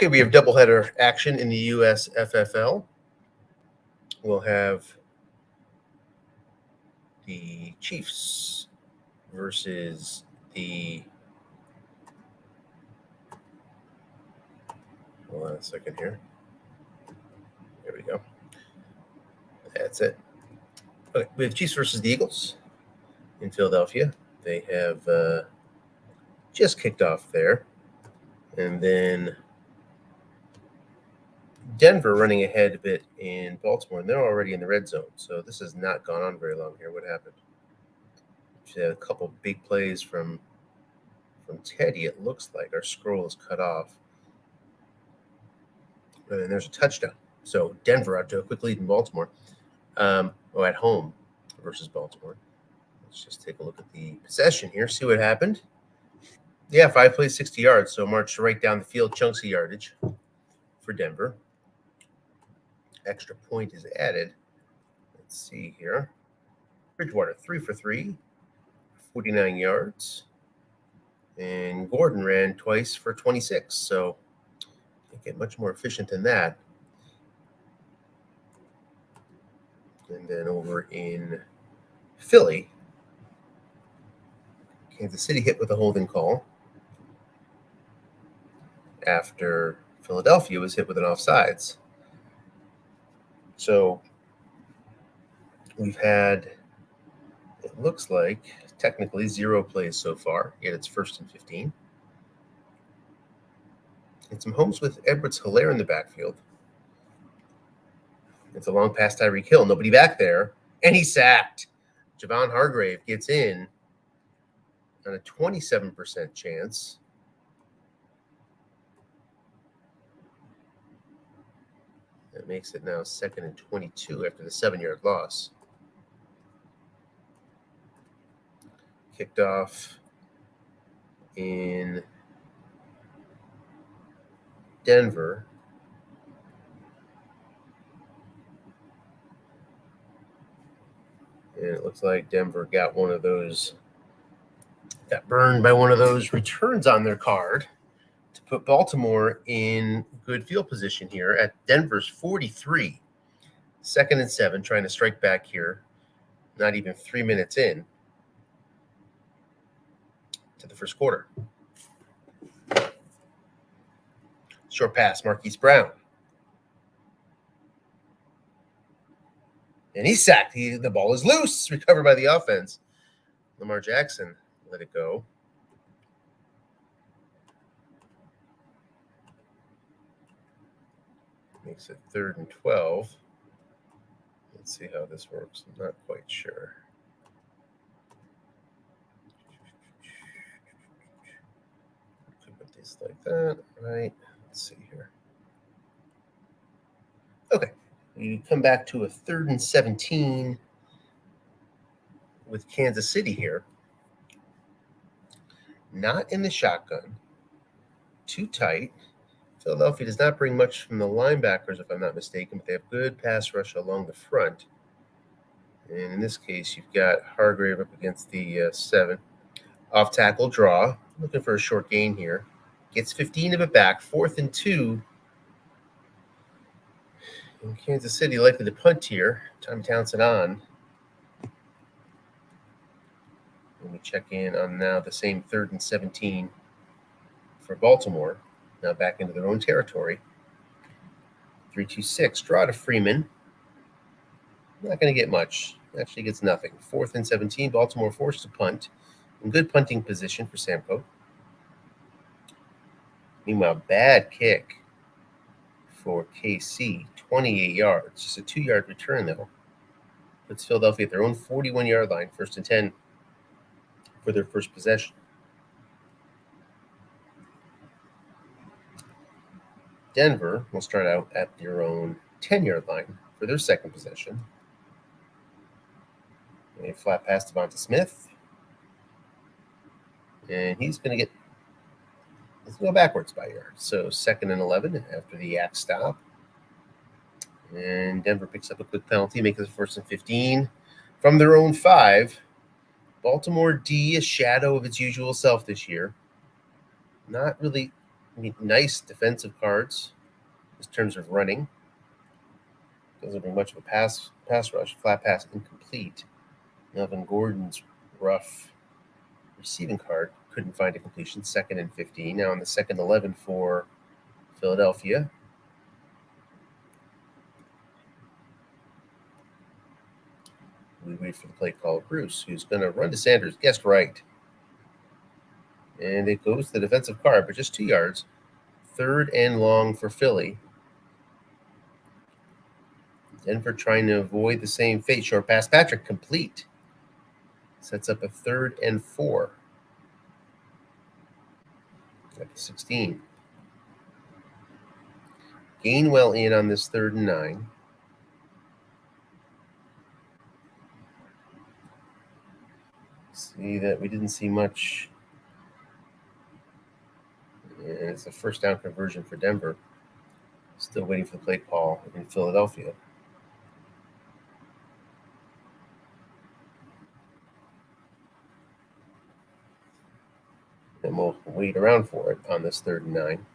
Okay, we have doubleheader action in the USFFL. We'll have the Chiefs versus the... Hold on a second here. There we go. That's it. Okay, we have Chiefs versus the Eagles in Philadelphia. They have just kicked off there. And then Denver running ahead a bit in Baltimore, and they're already in the red zone. So this has not gone on very long here. What happened? She had a couple big plays from Teddy, it looks like. Our scroll is cut off. And there's a touchdown. So Denver out to a quick lead in Baltimore. At home versus Baltimore. Let's just take a look at the possession here, see what happened. Yeah, 5 plays, 60 yards. So marched right down the field, chunks of yardage for Denver. Extra point is added. Let's see here. Bridgewater, 3 for 3, 49 yards. And Gordon ran twice for 26. So can't get much more efficient than that. And then over in Philly, Kansas City hit with a holding call after Philadelphia was hit with an offsides. So we've had, it looks like, technically 0 plays so far, yet it's 1st and 15. And some homes with Edwards-Helaire in the backfield. It's a long pass to Tyreek Hill. Nobody back there. And he's sacked. Javon Hargrave gets in on a 27% chance. That makes it now 2nd and 22 after the 7-yard loss. Kicked off in Denver. And it looks like Denver got one of those, got burned by one of those returns on their card to put Baltimore in good field position here at Denver's 43. 2nd and 7, trying to strike back here. Not even 3 minutes in to the first quarter. Short pass, Marquise Brown. And he's sacked. The ball is loose. Recovered by the offense. Lamar Jackson let it go. Makes it 3rd and 12. Let's see how this works. I'm not quite sure. Put this like that, right? Let's see here. Okay. You come back to a 3rd and 17 with Kansas City here. Not in the shotgun. Too tight. Philadelphia does not bring much from the linebackers, if I'm not mistaken, but they have good pass rush along the front. And in this case, you've got Hargrave up against the 7. Off tackle draw. Looking for a short gain here. Gets 15 of it back. 4th and 2. And Kansas City likely to punt here. Tom Townsend on. And we check in on now the same 3rd and 17 for Baltimore. Now back into their own territory. 3-2-6. Draw to Freeman. Not going to get much. Actually gets nothing. 4th and 17. Baltimore forced to punt. In good punting position for Samco. Meanwhile, bad kick for KC. 28 yards. Just a 2-yard return, though. Puts Philadelphia at their own 41-yard line. 1st and 10 for their first possession. Denver will start out at their own 10-yard line for their second possession. A flat pass to Devonta Smith. And he's going to go backwards by a yard. So 2nd and 11 after the yak stop. And Denver picks up a quick penalty, making it 1st and 15 from their own 5. Baltimore D, a shadow of its usual self this year. Not really Nice defensive cards in terms of running. Doesn't bring much of a pass rush. Flat pass incomplete. Melvin Gordon's rough receiving card. Couldn't find a completion. 2nd and 15. Now on the 2nd 11 for Philadelphia. We wait for the play call. Bruce, who's going to run to Sanders. Guessed right. And it goes to the defensive card, but just 2 yards. 3rd and long for Philly. Denver trying to avoid the same fate. Short pass. Patrick complete. Sets up a 3rd and 4. At the 16. Gainwell in on this 3rd and 9. See that we didn't see much. And it's a 1st down conversion for Denver. Still waiting for the play call in Philadelphia. And we'll wait around for it on this 3rd and 9.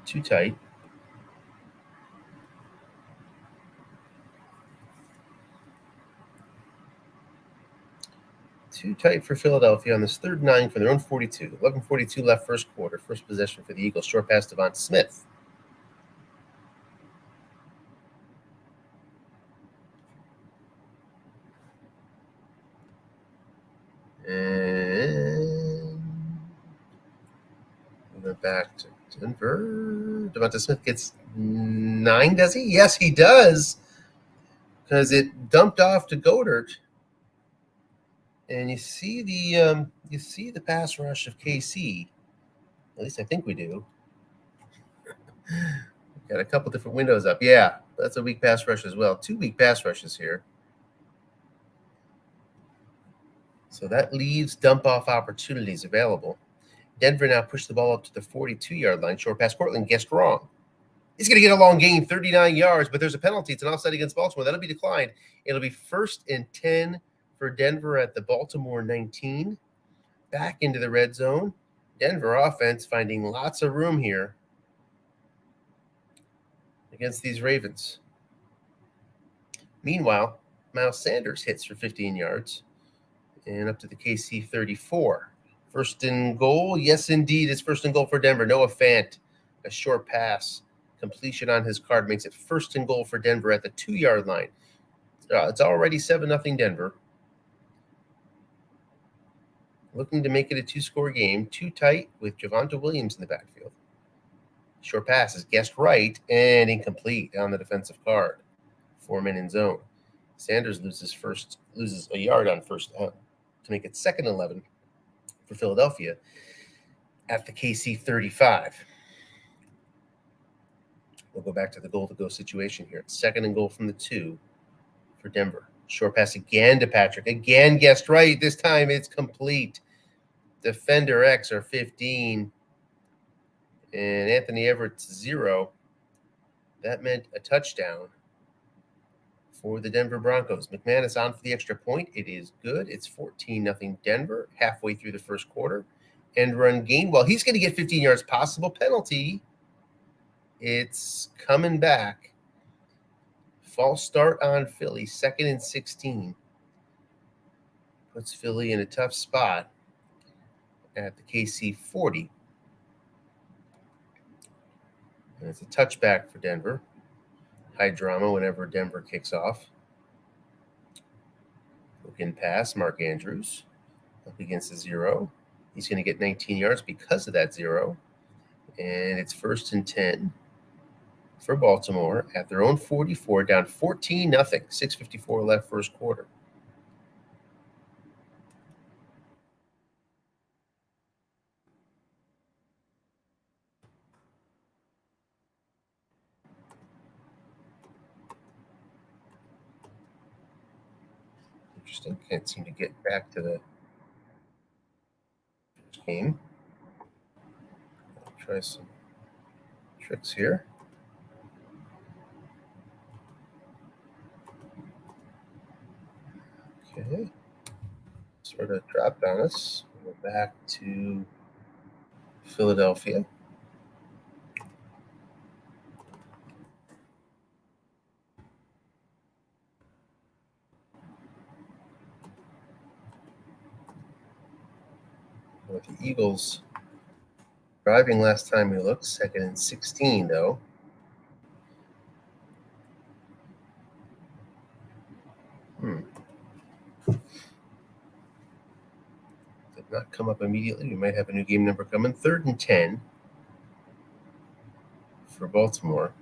Too tight. Too tight for Philadelphia on this 3rd and 9 from their own 42. 11:42 left first quarter. First possession for the Eagles. Short pass to Devonta Smith. And we went back to Denver. Devonta Smith gets 9, does he? Yes, he does. Because it dumped off to Goddard. And you see the pass rush of KC. At least I think we do. Got a couple different windows up. Yeah, that's a weak pass rush as well. 2 weak pass rushes here. So that leaves dump-off opportunities available. Denver now pushed the ball up to the 42-yard line. Short pass. Cortland guessed wrong. He's going to get a long gain, 39 yards, but there's a penalty. It's an offside against Baltimore. That'll be declined. It'll be 1st and 10 for Denver at the Baltimore 19. Back into the red zone. Denver offense finding lots of room here against these Ravens. Meanwhile, Miles Sanders hits for 15 yards and up to the KC 34. 1st and goal. Yes, indeed. It's 1st and goal for Denver. Noah Fant, a short pass. Completion on his card makes it 1st and goal for Denver at the 2-yard line. It's already 7-0 Denver. Looking to make it a 2-score game. Too tight with Javonte Williams in the backfield. Short pass is guessed right and incomplete on the defensive card. 4-man in zone. Sanders loses a yard on 1st down to make it 2nd and 11 for Philadelphia at the KC 35. We'll go back to the goal-to-go situation here. It's 2nd and goal from the 2 for Denver. Short pass again to Patrick. Again guessed right. This time it's complete. Defender X or 15. And Anthony Everett's 0. That meant a touchdown for the Denver Broncos. McManus on for the extra point. It is good. It's 14-0 Denver halfway through the 1st quarter. And run Gainwell. He's going to get 15 yards. Possible penalty. It's coming back. False start on Philly. 2nd and 16. Puts Philly in a tough spot at the KC 40. And it's a touchback for Denver. High drama whenever Denver kicks off. Looking pass, Mark Andrews up against the 0. He's going to get 19 yards because of that 0. And it's 1st and 10 for Baltimore at their own 44, down 14-0. 6:54 left 1st quarter. Interesting. Can't seem to get back to the game. I'll try some tricks here. Okay. sort of dropped on us. We're back to Philadelphia. With the Eagles driving last time we looked, 2nd and 16 though. Did not come up immediately. We might have a new game number coming. 3rd and 10 for Baltimore.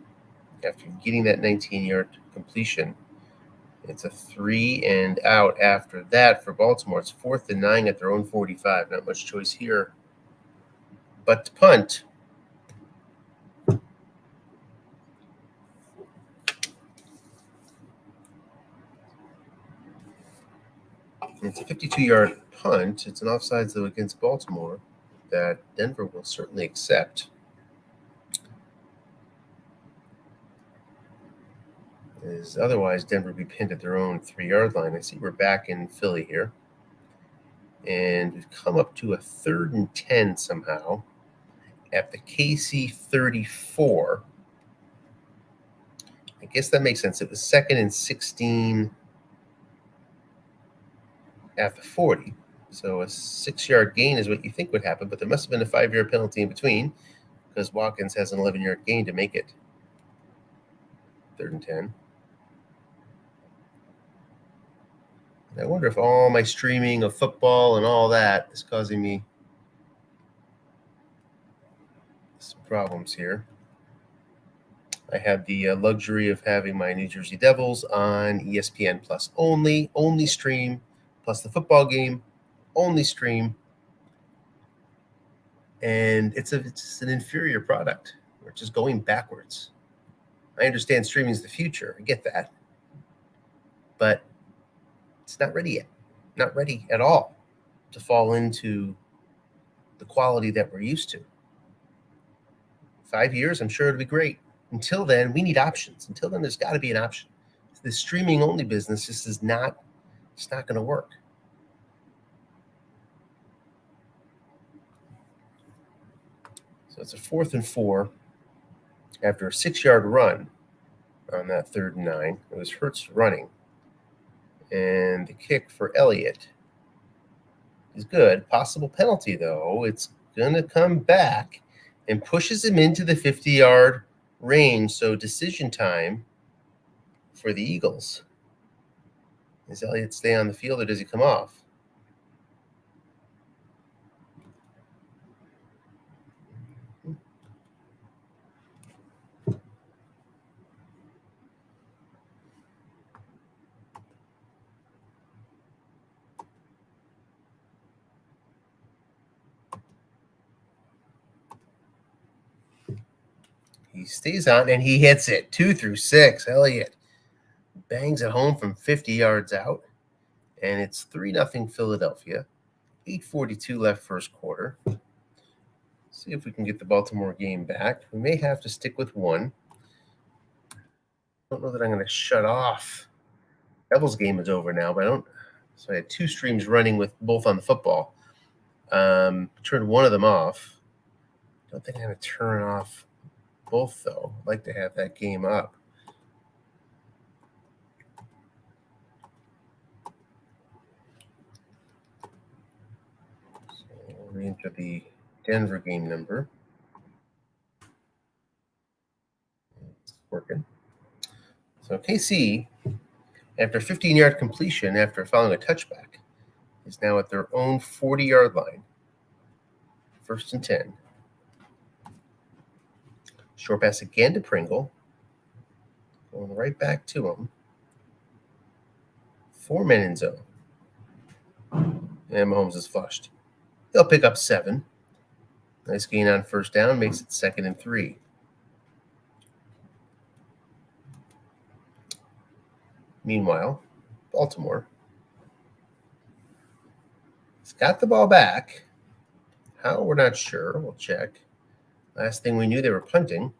After getting that 19-yard completion, it's a 3 and out after that for Baltimore. It's 4th and 9 at their own 45. Not much choice here but to punt. It's a 52-yard punt. It's an offsides, though, against Baltimore that Denver will certainly accept. As otherwise, Denver would be pinned at their own 3-yard line. I see we're back in Philly here. And we've come up to a 3rd and 10 somehow at the KC 34. I guess that makes sense. It was 2nd and 16 at the 40. So a 6-yard gain is what you think would happen, but there must have been a 5-yard penalty in between because Watkins has an 11-yard gain to make it 3rd and 10. And I wonder if all my streaming of football and all that is causing me some problems here. I have the luxury of having my New Jersey Devils on ESPN Plus only stream, plus the football game, only stream. And it's an inferior product. We're just going backwards. I understand streaming is the future. I get that. But it's not ready yet. Not ready at all to fall into the quality that we're used to. 5 years, I'm sure it'll be great. Until then, we need options. Until then, there's got to be an option. The streaming only business just is not, it's not going to work. So it's a 4th and 4 after a 6-yard run on that 3rd and 9. It was Hurts running. And the kick for Elliott is good. Possible penalty, though. It's going to come back and pushes him into the 50-yard range. So decision time for the Eagles. Does Elliott stay on the field or does he come off? He stays on and he hits it. 2 through 6. Elliott bangs it home from 50 yards out. And it's 3-0 Philadelphia. 8:42 left first quarter. See if we can get the Baltimore game back. We may have to stick with one. I don't know that I'm going to shut off. Devils game is over now, but I don't. So I had 2 streams running with both on the football. Turned one of them off. Don't think I'm going to turn off both, though. I'd like to have that game up. So we'll re-enter the Denver game number. It's working. So KC, after 15-yard completion, after following a touchback, is now at their own 40-yard line. 1st and 10. Short pass again to Pringle. Going right back to him. 4 men in zone. And Mahomes is flushed. They'll pick up 7. Nice gain on 1st down. Makes it 2nd and 3. Meanwhile, Baltimore has got the ball back. How? We're not sure. We'll check. Last thing we knew, they were punting.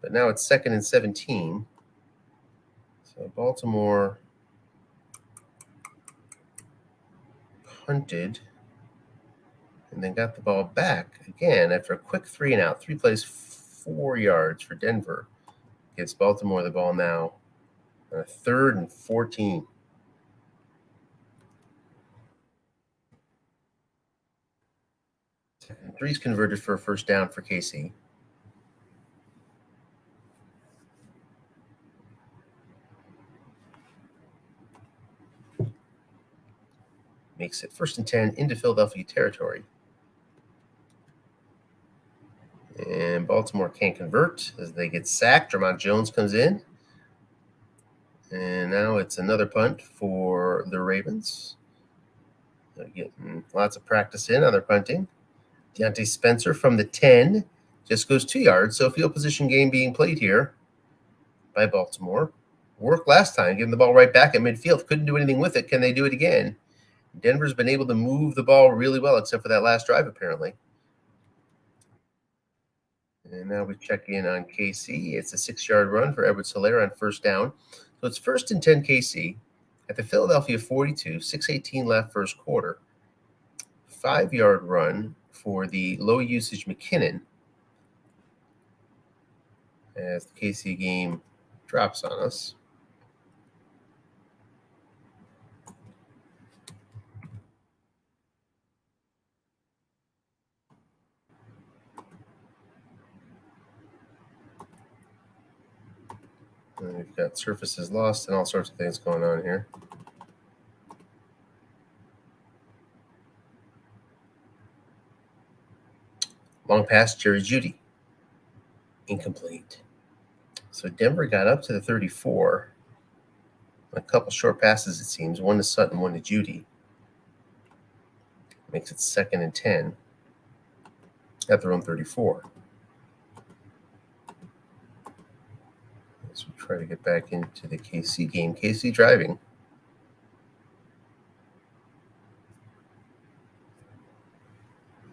But now it's 2nd and 17. So Baltimore punted and then got the ball back again after a quick 3 and out. 3 plays, 4 yards for Denver. Gives Baltimore the ball now on a 3rd and 14. Three's converted for a first down for KC. Makes it 1st and 10 into Philadelphia territory. And Baltimore can't convert as they get sacked. Drummond Jones comes in. And now it's another punt for the Ravens. They're getting lots of practice in on their punting. Deontay Spencer from the 10 just goes 2 yards. So field position game being played here by Baltimore. Worked last time, giving the ball right back at midfield. Couldn't do anything with it. Can they do it again? Denver's been able to move the ball really well, except for that last drive, apparently. And now we check in on KC. It's a 6-yard run for Edwards-Helaire on first down. So it's 1st and 10 KC at the Philadelphia 42, 6:18 left first quarter. 5-yard run for the low-usage McKinnon as the KC game drops on us. And we've got surfaces lost and all sorts of things going on here. Long pass, Jerry Jeudy. Incomplete. So Denver got up to the 34. A couple short passes, it seems. One to Sutton, one to Jeudy. Makes it 2nd and 10 at their own 34. So we try to get back into the KC game. KC driving.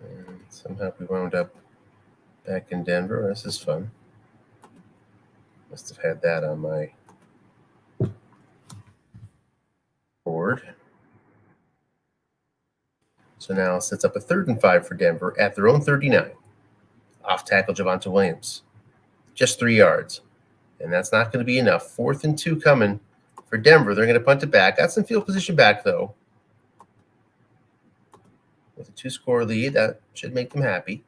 And somehow we wound up back in Denver. This is fun. Must have had that on my board. So now it sets up a 3rd and 5 for Denver at their own 39. Off tackle Javonte Williams. Just 3 yards. And that's not going to be enough. 4th and 2 coming for Denver. They're going to punt it back. Got some field position back, though. With a 2-score lead, that should make them happy.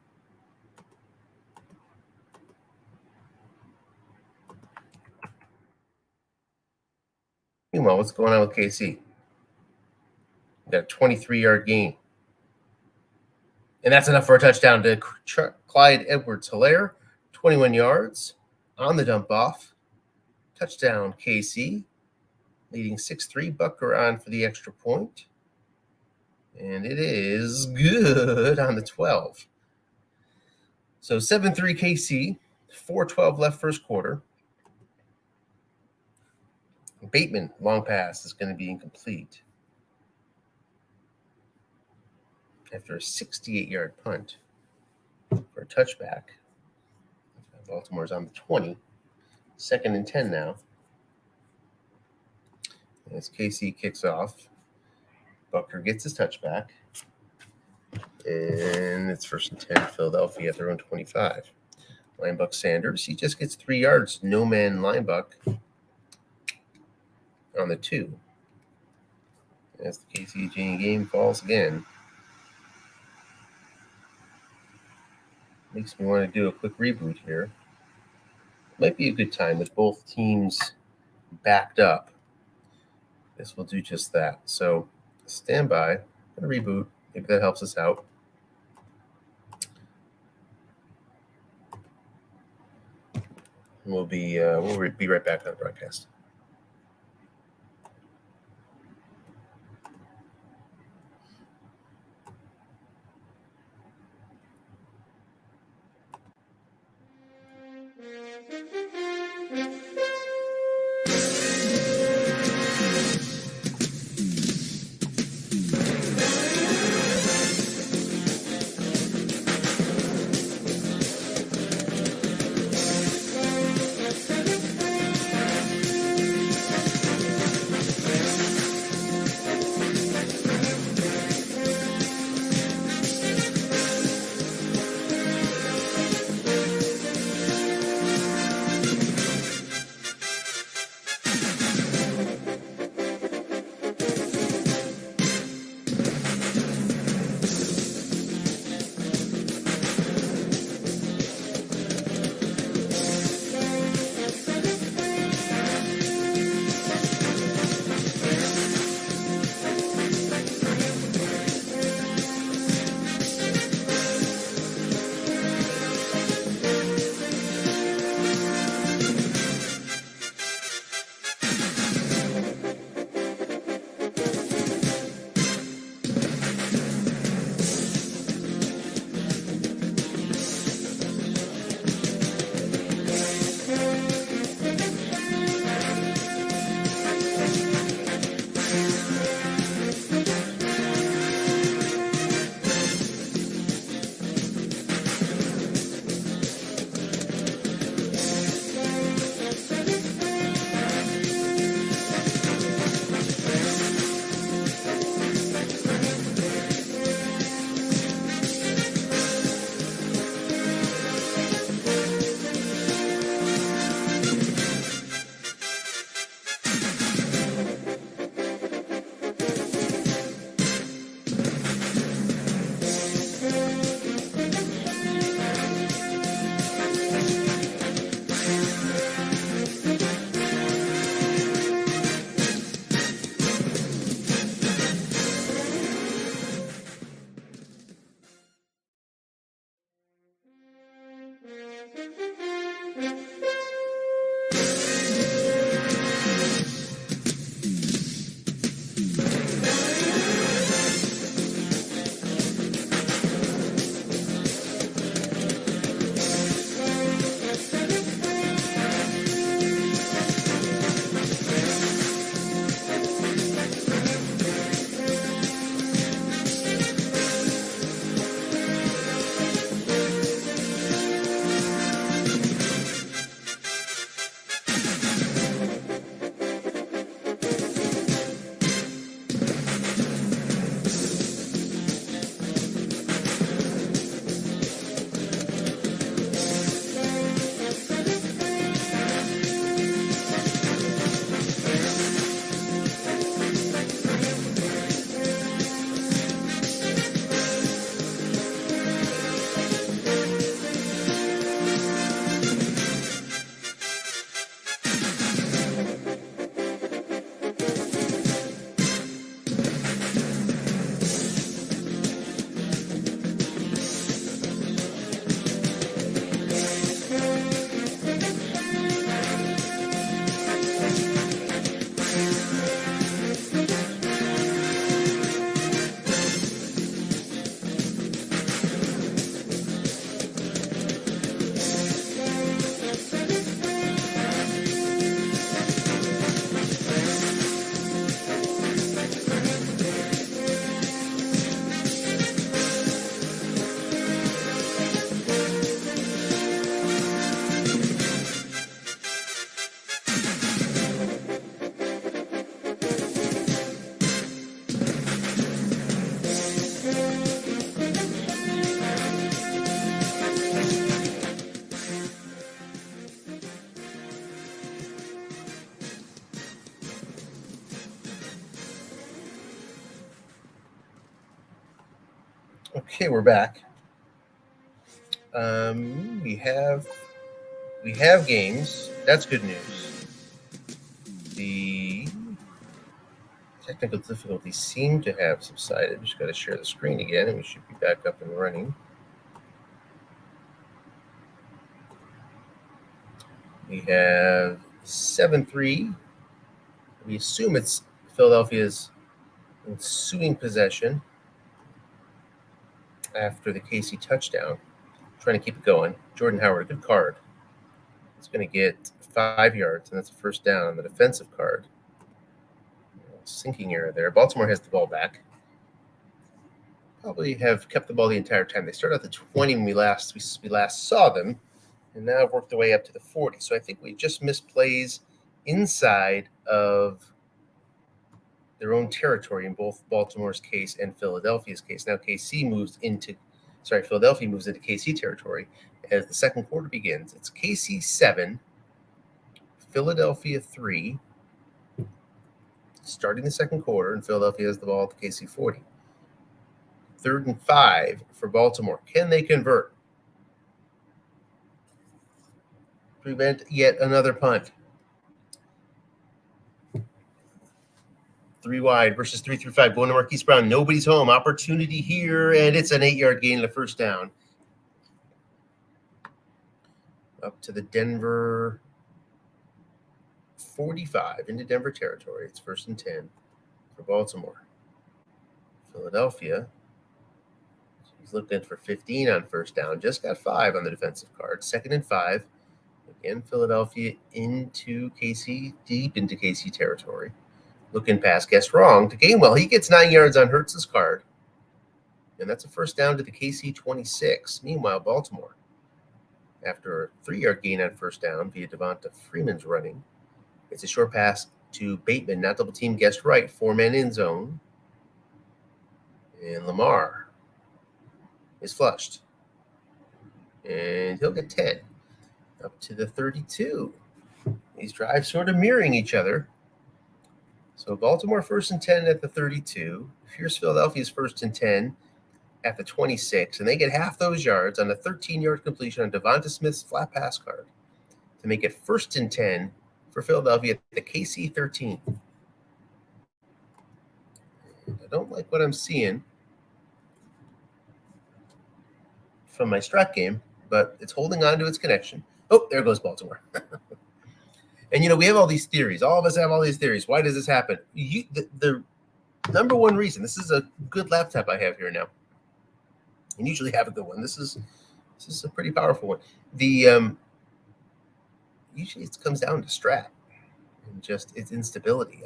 Meanwhile, what's going on with KC? We got a 23-yard gain. And that's enough for a touchdown to Clyde Edwards-Helaire. 21 yards on the dump off. Touchdown, KC. Leading 6-3. Bucker on for the extra point. And it is good on the 12. So 7-3 KC. 4:12 left first quarter. Bateman, long pass, is going to be incomplete after a 68-yard punt for a touchback. Baltimore's on the 20. 2nd and 10 now. As KC kicks off, Bucker gets his touchback. And it's 1st and 10 Philadelphia at their own 25. Linebuck Sanders, he just gets 3 yards. No man Linebuck on the 2. As the KC game falls again. Makes me want to do a quick reboot here. Might be a good time with both teams backed up. This will do just that. So stand by. I'm going to reboot. Maybe that helps us out. We'll be right back on the broadcast. Okay, we're back. We have games. That's good news. The technical difficulties seem to have subsided. Just got to share the screen again, and we should be back up and running. We have 7-3. We assume it's Philadelphia's ensuing possession after the KC touchdown. Trying to keep it going. Jordan Howard, a good card. It's going to get 5 yards, and that's a first down on the defensive card. Sinking error there. Baltimore has the ball back. Probably have kept the ball the entire time. They started at the 20 when we last saw them, and now have worked their way up to the 40. So I think we just missed plays inside of their own territory in both Baltimore's case and Philadelphia's case. Now Philadelphia moves into KC territory as the second quarter begins. It's KC 7, Philadelphia 3, starting the second quarter, and Philadelphia has the ball at the KC 40. 3rd and 5 for Baltimore. Can they convert? Prevent yet another punt. 3 wide versus 3 through 5. Going to Marquise Brown. Nobody's home. Opportunity here, and it's an 8-yard gain and a first down. Up to the Denver 45 into Denver territory. It's 1st and 10 for Baltimore. Philadelphia is looking for 15 on first down. Just got 5 on the defensive card. 2nd and 5. Again, Philadelphia into KC, deep into KC territory. Looking pass, guess wrong to Gainwell. He gets 9 yards on Hurts's card. And that's a first down to the KC 26. Meanwhile, Baltimore, after a 3-yard gain on first down via Devonta Freeman's running, it's a short pass to Bateman, not double team, guessed right. 4-man in zone. And Lamar is flushed. And he'll get 10. Up to the 32. These drives sort of mirroring each other. So Baltimore 1st and 10 at the 32. Here's Philadelphia's 1st and 10 at the 26. And they get half those yards on a 13-yard completion on Devonta Smith's flat pass card to make it 1st and 10 for Philadelphia at the KC 13. I don't like what I'm seeing from my strat game, but it's holding on to its connection. Oh, there goes Baltimore. And, we have all these theories. All of us have all these theories. Why does this happen? The number one reason, this is a good laptop I have here now. And usually have a good one. This is a pretty powerful one. Usually it comes down to strat and just its instability.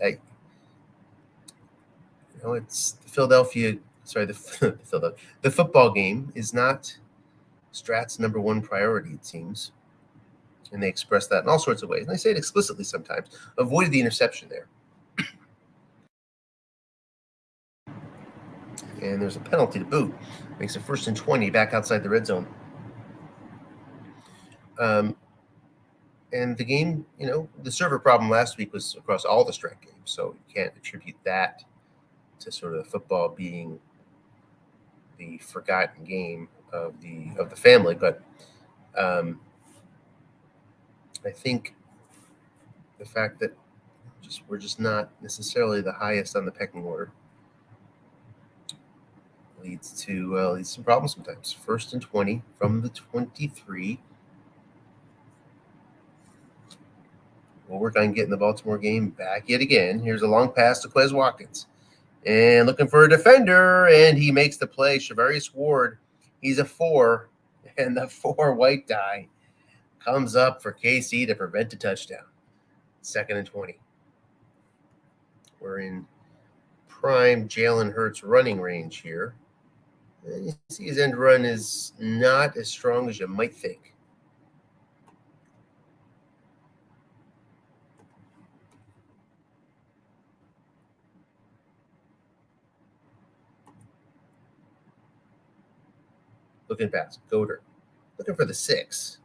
It's Philadelphia. Sorry, the football game is not strat's number one priority, it seems. And they express that in all sorts of ways. And they say it explicitly sometimes. Avoided the interception there. And there's a penalty to boot. Makes it 1st and 20 back outside the red zone. And the game, the server problem last week was across all the strat games. So you can't attribute that to sort of football being the forgotten game of the family. But I think the fact that we're just not necessarily the highest on the pecking order leads to some problems sometimes. 1st and 20 from the 23. We'll work on getting the Baltimore game back yet again. Here's a long pass to Quez Watkins. And looking for a defender, and he makes the play. Shavarius Ward, he's a 4, and the 4 white die comes up for KC to prevent a touchdown. 2nd and 20. We're in prime Jalen Hurts running range here. And you see his end run is not as strong as you might think. Looking pass, Goder. Looking for the 6.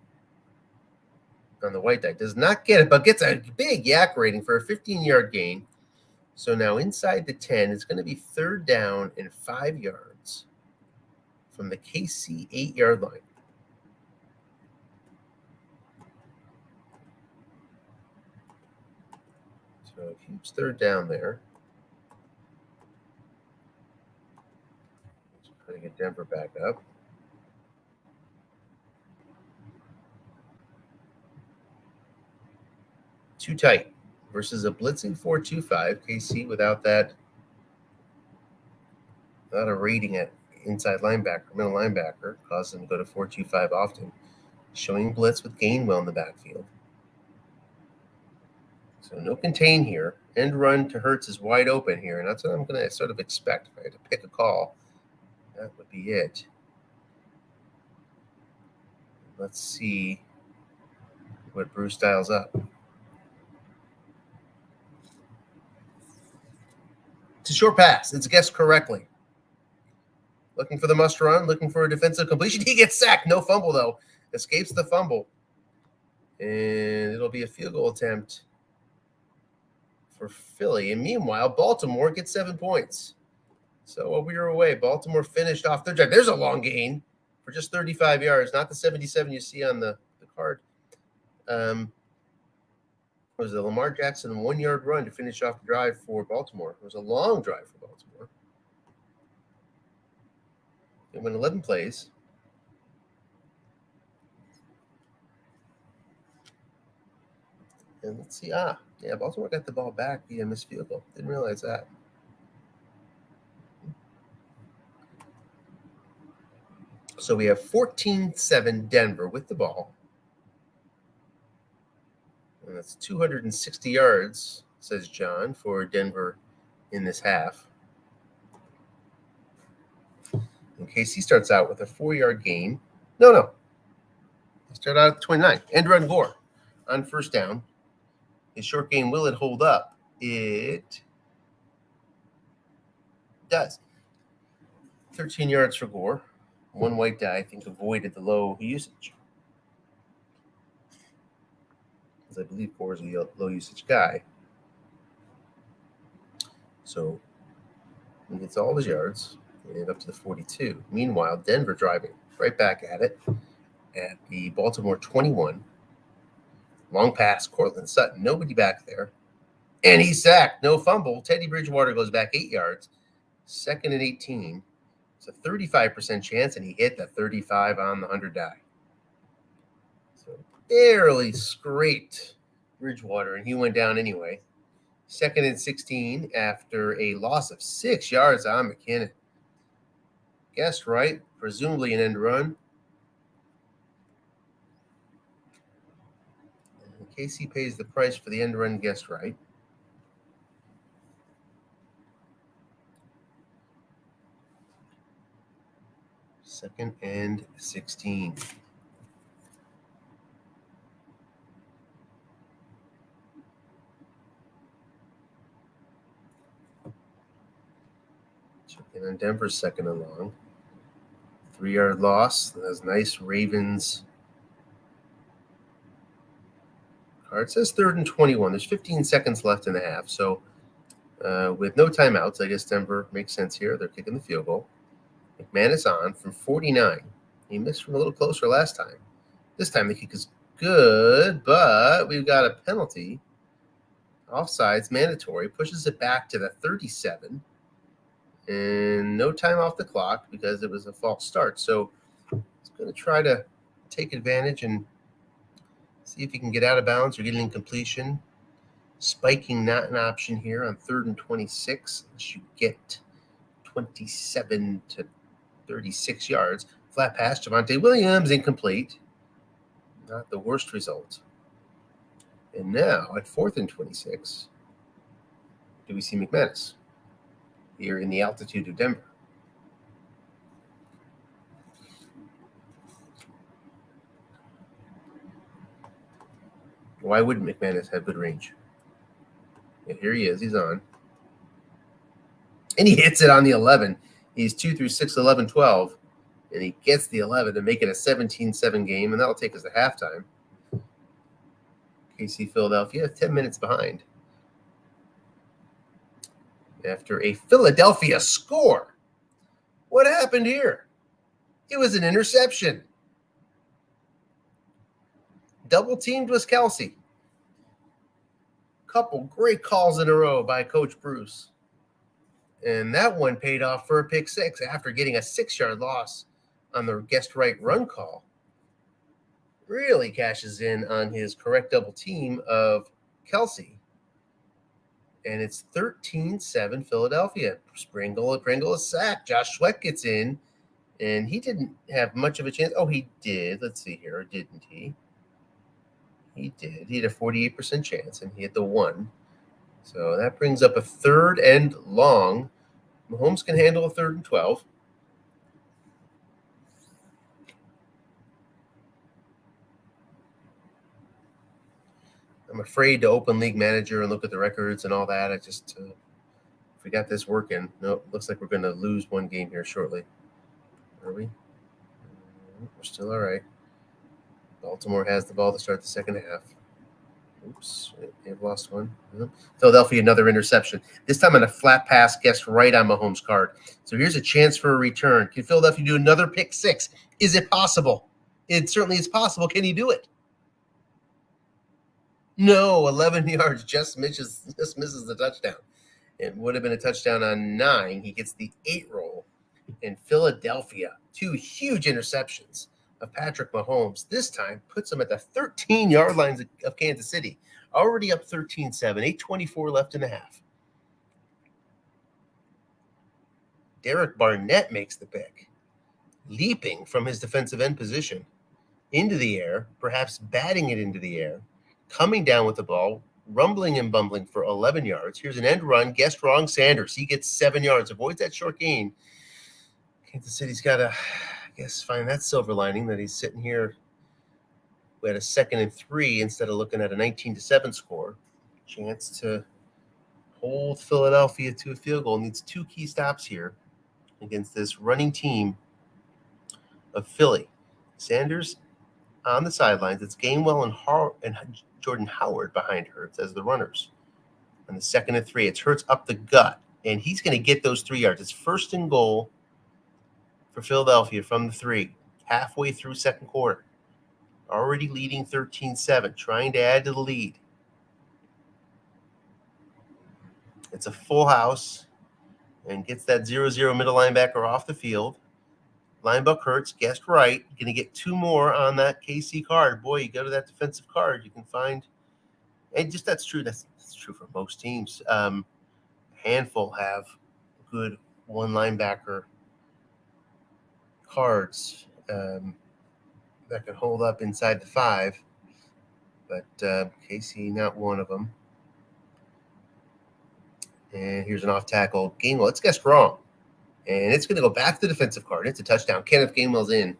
On the white die. Does not get it, but gets a big yak rating for a 15-yard gain. So now inside the 10, it's going to be 3rd down and 5 yards from the KC 8-yard line. So huge third down there. Let's try to get Denver back up. Too tight versus a blitzing 4-2-5. KC without that, not a rating at inside linebacker, middle linebacker, causes them to go to 4-2-5 often. Showing blitz with Gainwell in the backfield. So no contain here. End run to Hurts is wide open here, and that's what I'm going to sort of expect. If I had to pick a call, that would be it. Let's see what Bruce dials up. It's a short pass. It's guessed correctly. Looking for the must run, looking for a defensive completion. He gets sacked. No fumble, though. Escapes the fumble. And it'll be a field goal attempt for Philly. And meanwhile, Baltimore gets 7 points. So while we were away, Baltimore finished off their drive. There's a long gain for just 35 yards, not the 77 you see on the card. It was a Lamar Jackson 1-yard run to finish off the drive for Baltimore. It was a long drive for Baltimore. It went 11 plays. And let's see. Baltimore got the ball back via missed field goal. Didn't realize that. So we have 14-7 Denver with the ball. And that's 260 yards, says John, for Denver in this half. And KC starts out with a 4-yard gain. No. They start out at 29. End run Gore on first down. His short game, will it hold up? It does. 13 yards for Gore. One white die, I think, avoided the low usage. Because I believe Gore is a low usage guy. So he gets all his yards and up to the 42. Meanwhile, Denver driving right back at it at the Baltimore 21. Long pass, Cortland Sutton, nobody back there. And he's sacked, no fumble. Teddy Bridgewater goes back 8 yards. 2nd and 18. It's a 35% chance, and he hit the 35 on the 100 die. So barely scraped Bridgewater, and he went down anyway. 2nd and 16 after a loss of 6 yards on McKinnon. Guessed right, presumably an end run. KC pays the price for the end run guessed right. Second and 16. Checking on Denver's second and long. 3-yard loss. That's nice Ravens. It says 3rd and 21. There's 15 seconds left in the half. So with no timeouts, I guess Denver makes sense here. They're kicking the field goal. McManus on from 49. He missed from a little closer last time. This time the kick is good, but we've got a penalty. Offsides, mandatory. Pushes it back to the 37. And no time off the clock because it was a false start. So he's going to try to take advantage and see if he can get out of bounds or get an incompletion. Spiking not an option here on 3rd and 26. Unless you get 27 to 36 yards. Flat pass, Javonte Williams, incomplete. Not the worst result. And now at 4th and 26, do we see McManus here in the altitude of Denver? Why wouldn't McManus have good range? And here he is. He's on. And he hits it on the 11. He's 2 through 6, 11, 12. And he gets the 11 to make it a 17-7 game, and that'll take us to halftime. KC Philadelphia, 10 minutes behind. After a Philadelphia score. What happened here? It was an interception. Double teamed was Kelsey. Couple great calls in a row by Coach Bruce. And that one paid off for a pick six after getting a 6-yard loss on the guest right run call. Really cashes in on his correct double team of Kelsey. And it's 13-7 Philadelphia. Pringle is sacked. Josh Sweat gets in, and he didn't have much of a chance. Oh, he did. Let's see here. Or didn't he? He did. He had a 48% chance, and he had the 1. So that brings up a 3rd and long. Mahomes can handle a 3rd and 12. I'm afraid to open League Manager and look at the records and all that. I just if we got this working. Nope, looks like we're going to lose one game here shortly. Are we? We're still all right. Baltimore has the ball to start the second half. Oops, they've lost one. Philadelphia, another interception. This time on a flat pass, guessed right on Mahomes' card. So here's a chance for a return. Can Philadelphia do another pick six? Is it possible? It certainly is possible. Can he do it? No, 11 yards, just misses the touchdown. It would have been a touchdown on 9. He gets the 8 roll. In Philadelphia, 2 huge interceptions of Patrick Mahomes. This time puts him at the 13-yard lines of Kansas City. Already up 13-7, 8:24 left in the half. Derek Barnett makes the pick, leaping from his defensive end position into the air, perhaps batting it into the air, coming down with the ball, rumbling and bumbling for 11 yards. Here's an end run, guessed wrong, Sanders. He gets 7 yards, avoids that short gain. Kansas City's got to, I guess, find that silver lining that he's sitting here. We had a 2nd and 3 instead of looking at a 19-7 score. Chance to hold Philadelphia to a field goal. Needs 2 key stops here against this running team of Philly. Sanders on the sidelines. It's Gainwell and Jordan Howard behind Hurts as the runners. On the 2nd and 3, it's Hurts up the gut, and he's going to get those 3 yards. It's 1st and goal for Philadelphia from the 3, halfway through second quarter. Already leading 13-7, trying to add to the lead. It's a full house and gets that 0-0 middle linebacker off the field. Linebacker Hurts, guessed right. Going to get 2 more on that KC card. Boy, you go to that defensive card, you can find, and just that's true. That's true for most teams. A handful have good 1 linebacker cards that can hold up inside the 5, but KC not one of them. And here's an off tackle. Gainwell, it's guessed wrong, and it's going to go back to the defensive card. It's a touchdown. Kenneth Gainwell's in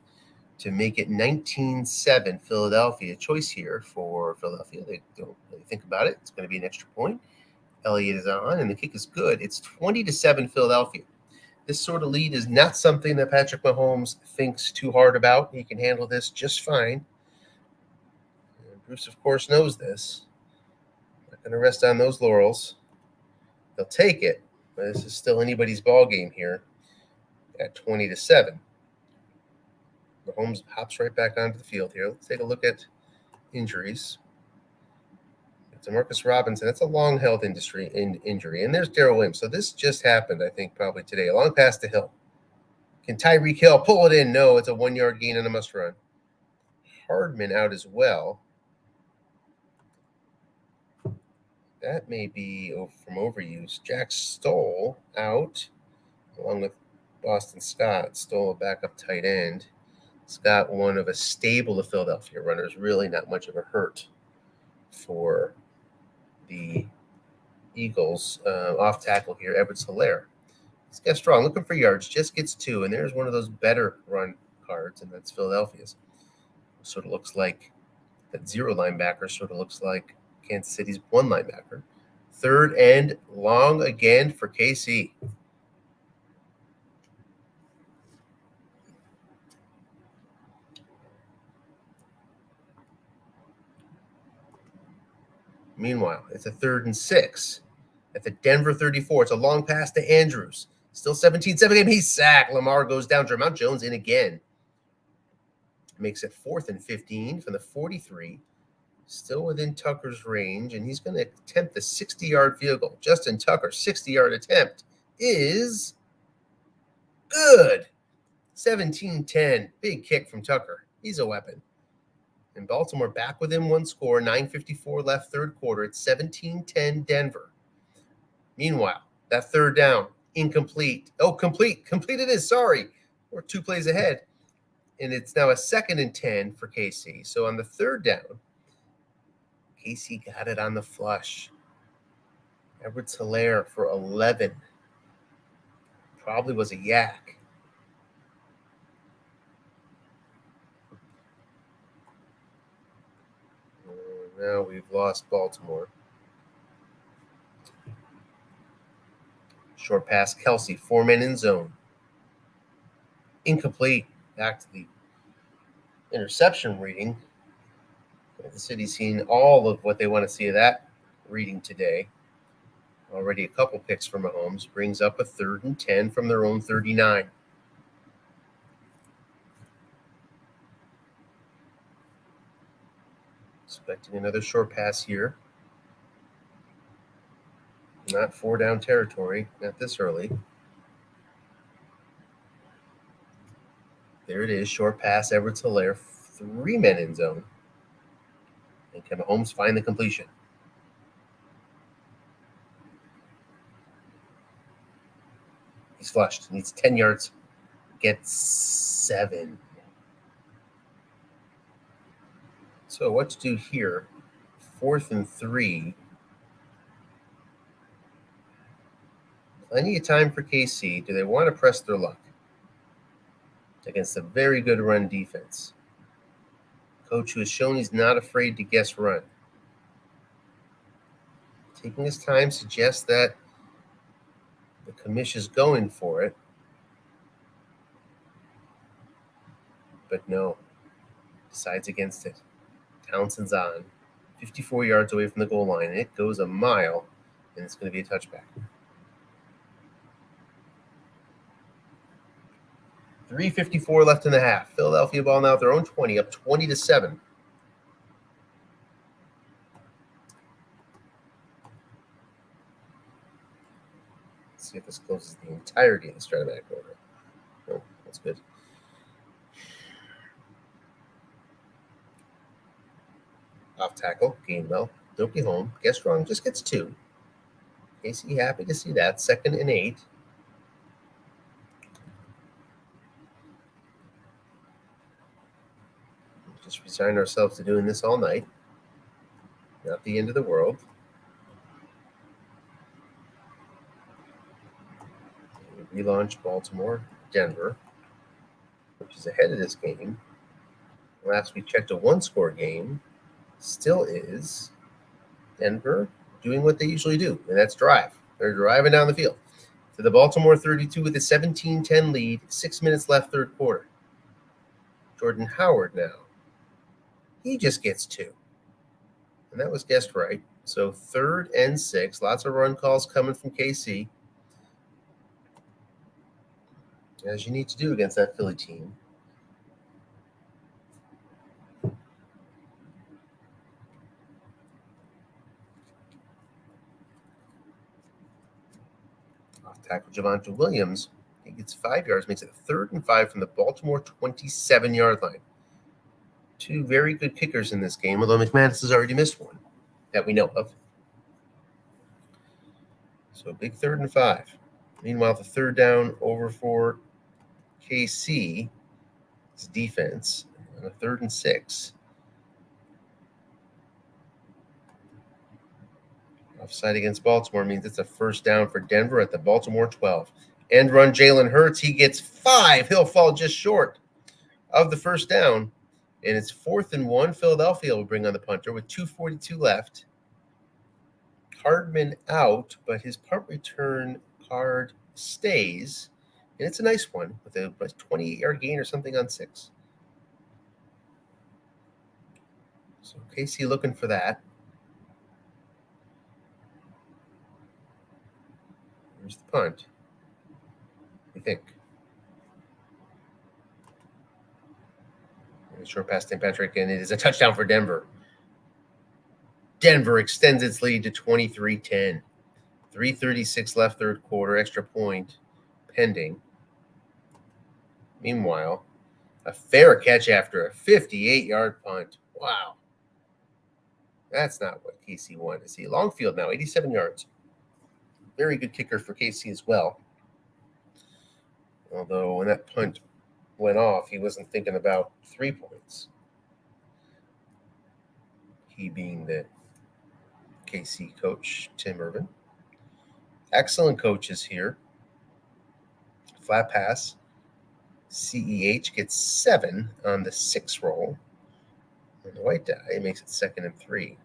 to make it 19-7 Philadelphia. Choice here for Philadelphia. They don't really think about it. It's going to be an extra point. Elliott is on, and the kick is good. It's 20-7 Philadelphia. This sort of lead is not something that Patrick Mahomes thinks too hard about. He can handle this just fine. And Bruce, of course, knows this. Not going to rest on those laurels. They'll take it, but this is still anybody's ball game here at 20-7. Mahomes hops right back onto the field here. Let's take a look at injuries. It's a Marcus Robinson. That's a long health injury. And there's Darrell Williams. So this just happened, I think, probably today. A long pass to Hill. Can Tyreek Hill pull it in? No, it's a 1-yard gain and a must run. Hardman out as well. That may be from overuse. Jack Stoll out, along with Boston Scott. Stoll a backup tight end. Scott, one of a stable of Philadelphia runners. Really not much of a hurt for the Eagles. Off tackle here, Edwards-Helaire. This guy's strong, looking for yards, just gets 2, and there's one of those better run cards, and that's Philadelphia's. Sort of looks like that 0 linebacker, sort of looks like Kansas City's 1 linebacker. 3rd and long again for KC. Meanwhile, it's a 3rd and 6 at the Denver 34. It's a long pass to Andrews. Still 17-7 game. He's sacked. Lamar goes down. Jermont Jones in again. makes it 4th and 15 from the 43. Still within Tucker's range, and he's going to attempt the 60-yard field goal. Justin Tucker, 60-yard attempt is good. 17-10. Big kick from Tucker. He's a weapon. And Baltimore back within one score. 9:54 left, third quarter. It's 17-10 Denver. Meanwhile, that third down, incomplete. Oh, complete. Complete it is. Sorry. We're 2 plays ahead. And it's now a 2nd and 10 for KC. So on the third down, KC got it on the flush. Edwards Hilaire for 11. Probably was a yak. Now we've lost Baltimore. Short pass, Kelsey, 4-man in zone. Incomplete. Back to the interception reading. The city's seen all of what they want to see of that reading today. Already a couple picks for Mahomes. Brings up a 3rd and 10 from their own 39. Expecting another short pass here. Not 4-down territory, not this early. There it is, short pass, Edwards Hilaire, 3-man in zone. And can Mahomes find the completion? He's flushed, needs 10 yards, gets 7. So what to do here? 4th and 3. Plenty of time for KC. Do they want to press their luck against a very good run defense? Coach who has shown he's not afraid to guess run. Taking his time suggests that the commish is going for it. But no, decides against it. Townsend's on. 54 yards away from the goal line. It goes a mile, and it's going to be a touchback. 3:54 left in the half. Philadelphia ball now at their own 20, up 20-7. Let's see if this closes the entirety of the Stratomatic order. No, that's good. Off tackle, Gainwell. Don't be home. Guess wrong, just gets 2. Casey happy to see that. 2nd and 8. Just resigned ourselves to doing this all night. Not the end of the world. We relaunch Baltimore, Denver, which is ahead of this game. Last we checked, a 1-score game. Still is Denver doing what they usually do, and that's drive. They're driving down the field to the Baltimore 32 with a 17-10 lead, 6 minutes left, third quarter. Jordan Howard now. He just gets 2. And that was guessed right. So 3rd and 6. Lots of run calls coming from KC. As you need to do against that Philly team. Off tackle Javonte Williams. He gets 5 yards, makes it 3rd and 5 from the Baltimore 27-yard line. 2 very good kickers in this game, although McManus has already missed one that we know of. So big 3rd and 5. Meanwhile, the third down over for KC's defense on a 3rd and 6. Offside against Baltimore means it's a first down for Denver at the Baltimore 12. End run Jalen Hurts. He gets 5. He'll fall just short of the first down. And it's 4th and 1. Philadelphia will bring on the punter with 2:42 left. Hardman out, but his punt return card stays. And it's a nice one with a 28-yard gain or something on 6. So KC looking for that. Here's the punt. What do you think? Short pass Tim Patrick, and it is a touchdown for Denver. Denver extends its lead to 23-10. 3:36 left third quarter, extra point pending. Meanwhile, a fair catch after a 58-yard punt. Wow. That's not what KC wanted to see. Long field now, 87 yards. Very good kicker for KC as well. Although when that punt went off, he wasn't thinking about 3 points. He being the KC coach, Tim Urban. Excellent coaches here. Flat pass. CEH gets 7 on the 6 roll. And the white die makes it 2nd and 3.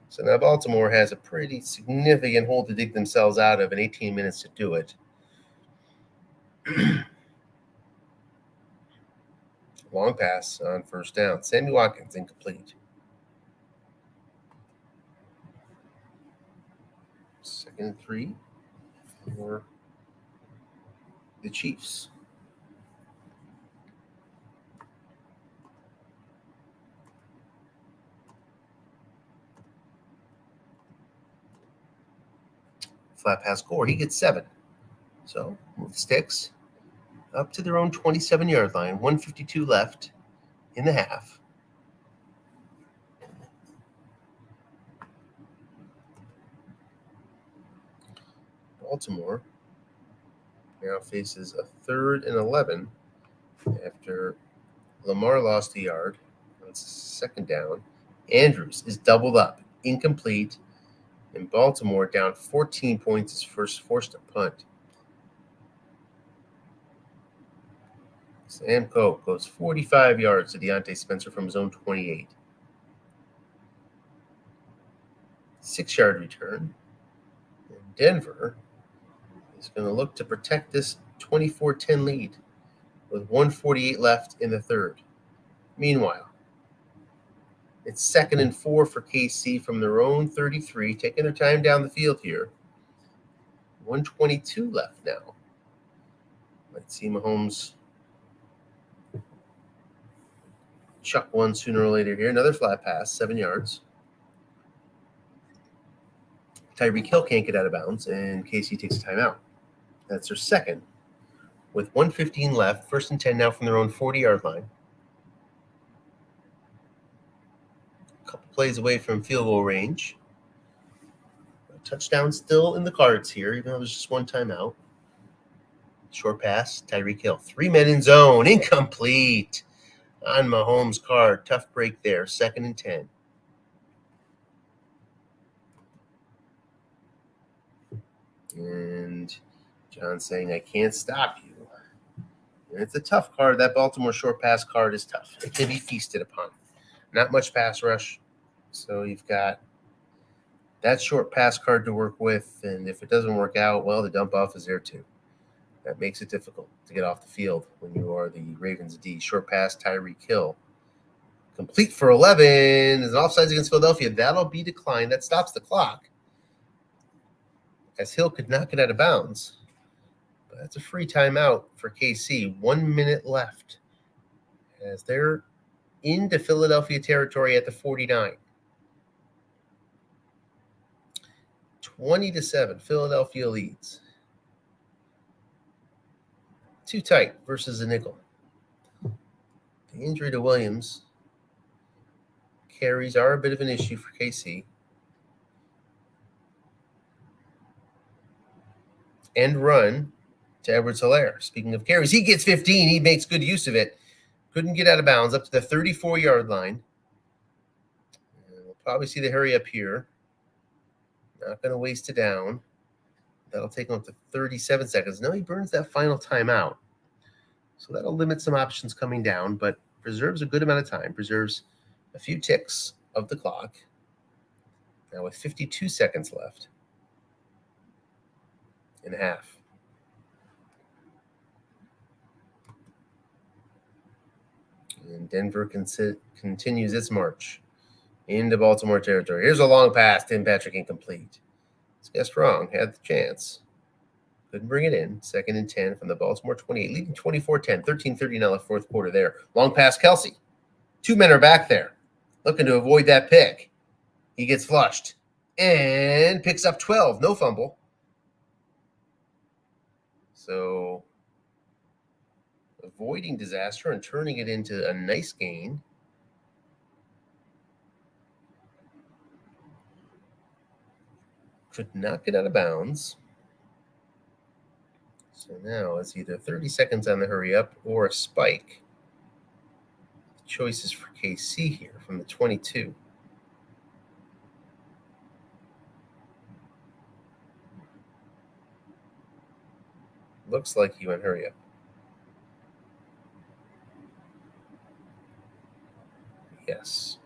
So now Baltimore has a pretty significant hole to dig themselves out of in 18 minutes to do it. Long pass on first down. Sammy Watkins incomplete. 2nd and 3 for the Chiefs. Flat pass Gore. He gets 7. So move the sticks up to their own 27-yard line. 1:52 left in the half. Baltimore now faces a 3rd and 11 after Lamar lost a yard. It's 2nd down. Andrews is doubled up, incomplete, and Baltimore down 14 points is forced to punt. Sam Cope goes 45 yards to Deontay Spencer from his own 28. 6-yard return. And Denver is going to look to protect this 24-10 lead with 1:48 left in the third. Meanwhile, it's 2nd and 4 for KC from their own 33, taking their time down the field here. 1:22 left now. Might see Mahomes chuck one sooner or later here. Another flat pass, 7 yards. Tyreek Hill can't get out of bounds, and KC takes a timeout. That's their second. With 1:15 left, 1st and 10 now from their own 40-yard line. A couple plays away from field goal range. A touchdown still in the cards here, even though there's just one timeout. Short pass, Tyreek Hill. 3 men in zone, incomplete on Mahomes' card. Tough break there, 2nd and 10. And John saying, I can't stop you. And it's a tough card. That Baltimore short pass card is tough. It can be feasted upon. Not much pass rush. So you've got that short pass card to work with. And if it doesn't work out, well, the dump off is there too. That makes it difficult to get off the field when you are the Ravens D. Short pass, Tyreek Hill. Complete for 11. There's an offsides against Philadelphia. That'll be declined. That stops the clock, as Hill could not get out of bounds. But that's a free timeout for KC. 1 minute left as they're into Philadelphia territory at the 49. 20-7, Philadelphia leads. Too tight versus a nickel. The injury to Williams. Carries are a bit of an issue for KC. And run to Edwards-Helaire. Speaking of carries, he gets 15. He makes good use of it. Couldn't get out of bounds up to the 34-yard line. And we'll probably see the hurry up here. Not going to waste it down. That'll take him up to 37 seconds. No, he burns that final timeout. So that'll limit some options coming down, but preserves a good amount of time. Preserves a few ticks of the clock. Now with 52 seconds left in half. And Denver continues its march into Baltimore territory. Here's a long pass. Tim Patrick incomplete. Guessed wrong. Had the chance. Couldn't bring it in. 2nd and 10 from the Baltimore 28. Leading 24-10. 13:30 now left fourth quarter there. Long pass, Kelsey. Two men are back there looking to avoid that pick. He gets flushed and picks up 12. No fumble. So avoiding disaster and turning it into a nice gain. Could not get out of bounds. So now it's either 30 seconds on the hurry up or a spike. Choices for KC here from the 22. Looks like he went hurry up. Yes.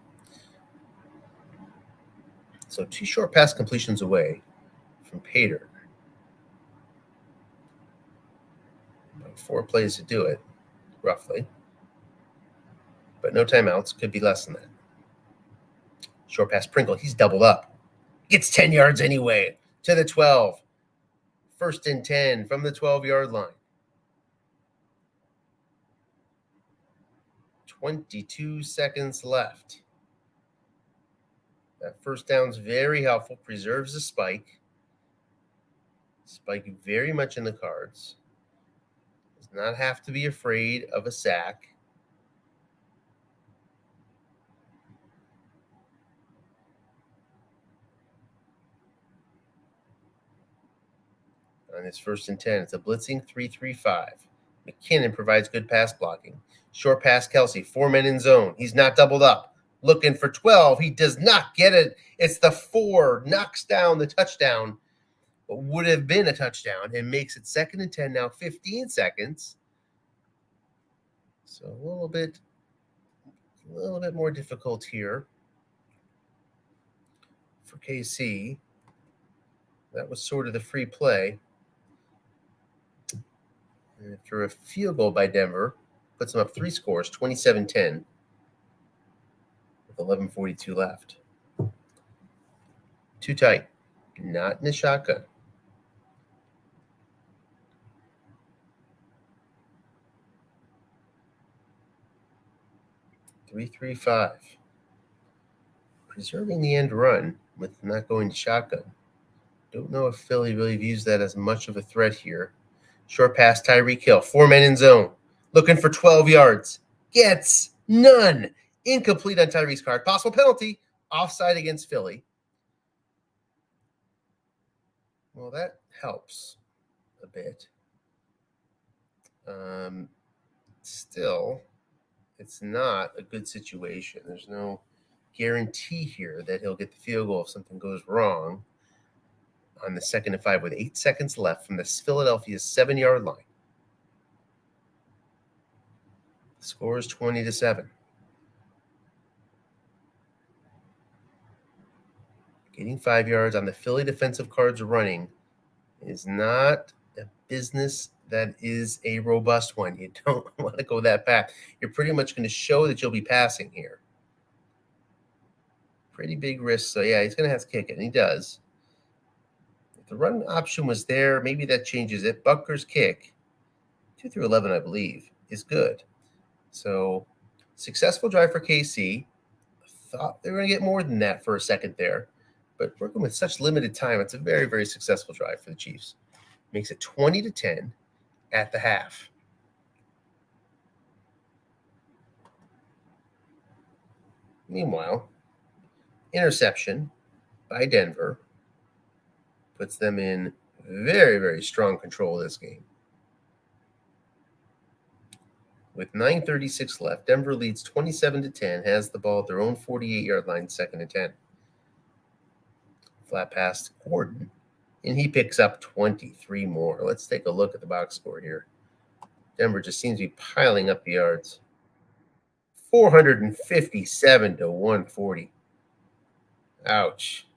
So 2 short pass completions away from Pater. About 4 plays to do it, roughly. But no timeouts. Could be less than that. Short pass Pringle. He's doubled up. Gets 10 yards anyway to the 12. 1st and 10 from the 12-yard line. 22 seconds left. That first down's very helpful. Preserves the spike. Spike very much in the cards. Does not have to be afraid of a sack. On his 1st and 10, it's a blitzing 3-3-5. McKinnon provides good pass blocking. Short pass Kelsey, 4 men in zone. He's not doubled up. Looking for 12. He does not get it. It's the 4. Knocks down the touchdown. What would have been a touchdown and makes it 2nd and 10 now, 15 seconds. So a little bit more difficult here for KC. That was sort of the free play. And after a field goal by Denver, puts them up 3 scores, 27-10, with 11:42 left. Too tight. Not in the shotgun. Three, 3-5. Preserving the end run with not going to shotgun. Don't know if Philly really views that as much of a threat here. Short pass, Tyreek Hill. 4 men in zone. Looking for 12 yards. Gets none. Incomplete on Tyreek's card. Possible penalty. Offside against Philly. Well, that helps a bit. Still, it's not a good situation. There's no guarantee here that he'll get the field goal if something goes wrong on the 2nd and 5 with 8 seconds left from the Philadelphia 7-yard line. The score is 20-7. Getting 5 yards on the Philly defensive cards running is not a business that is a robust one. You don't want to go that path. You're pretty much going to show that you'll be passing here. Pretty big risk. So, yeah, he's going to have to kick it, and he does. If the run option was there, maybe that changes it. Butker's kick, 2 through 11, I believe, is good. So, successful drive for KC. Thought they were going to get more than that for a second there. But working with such limited time, it's a very, very successful drive for the Chiefs. Makes it 20-10 at the half. Meanwhile, interception by Denver puts them in very, very strong control of this game. With 9:36 left, Denver leads 27-10, has the ball at their own 48-yard line, 2nd and 10. Flat pass to Gordon, and he picks up 23 more. Let's take a look at the box score here. Denver just seems to be piling up the yards. 457-140. Ouch.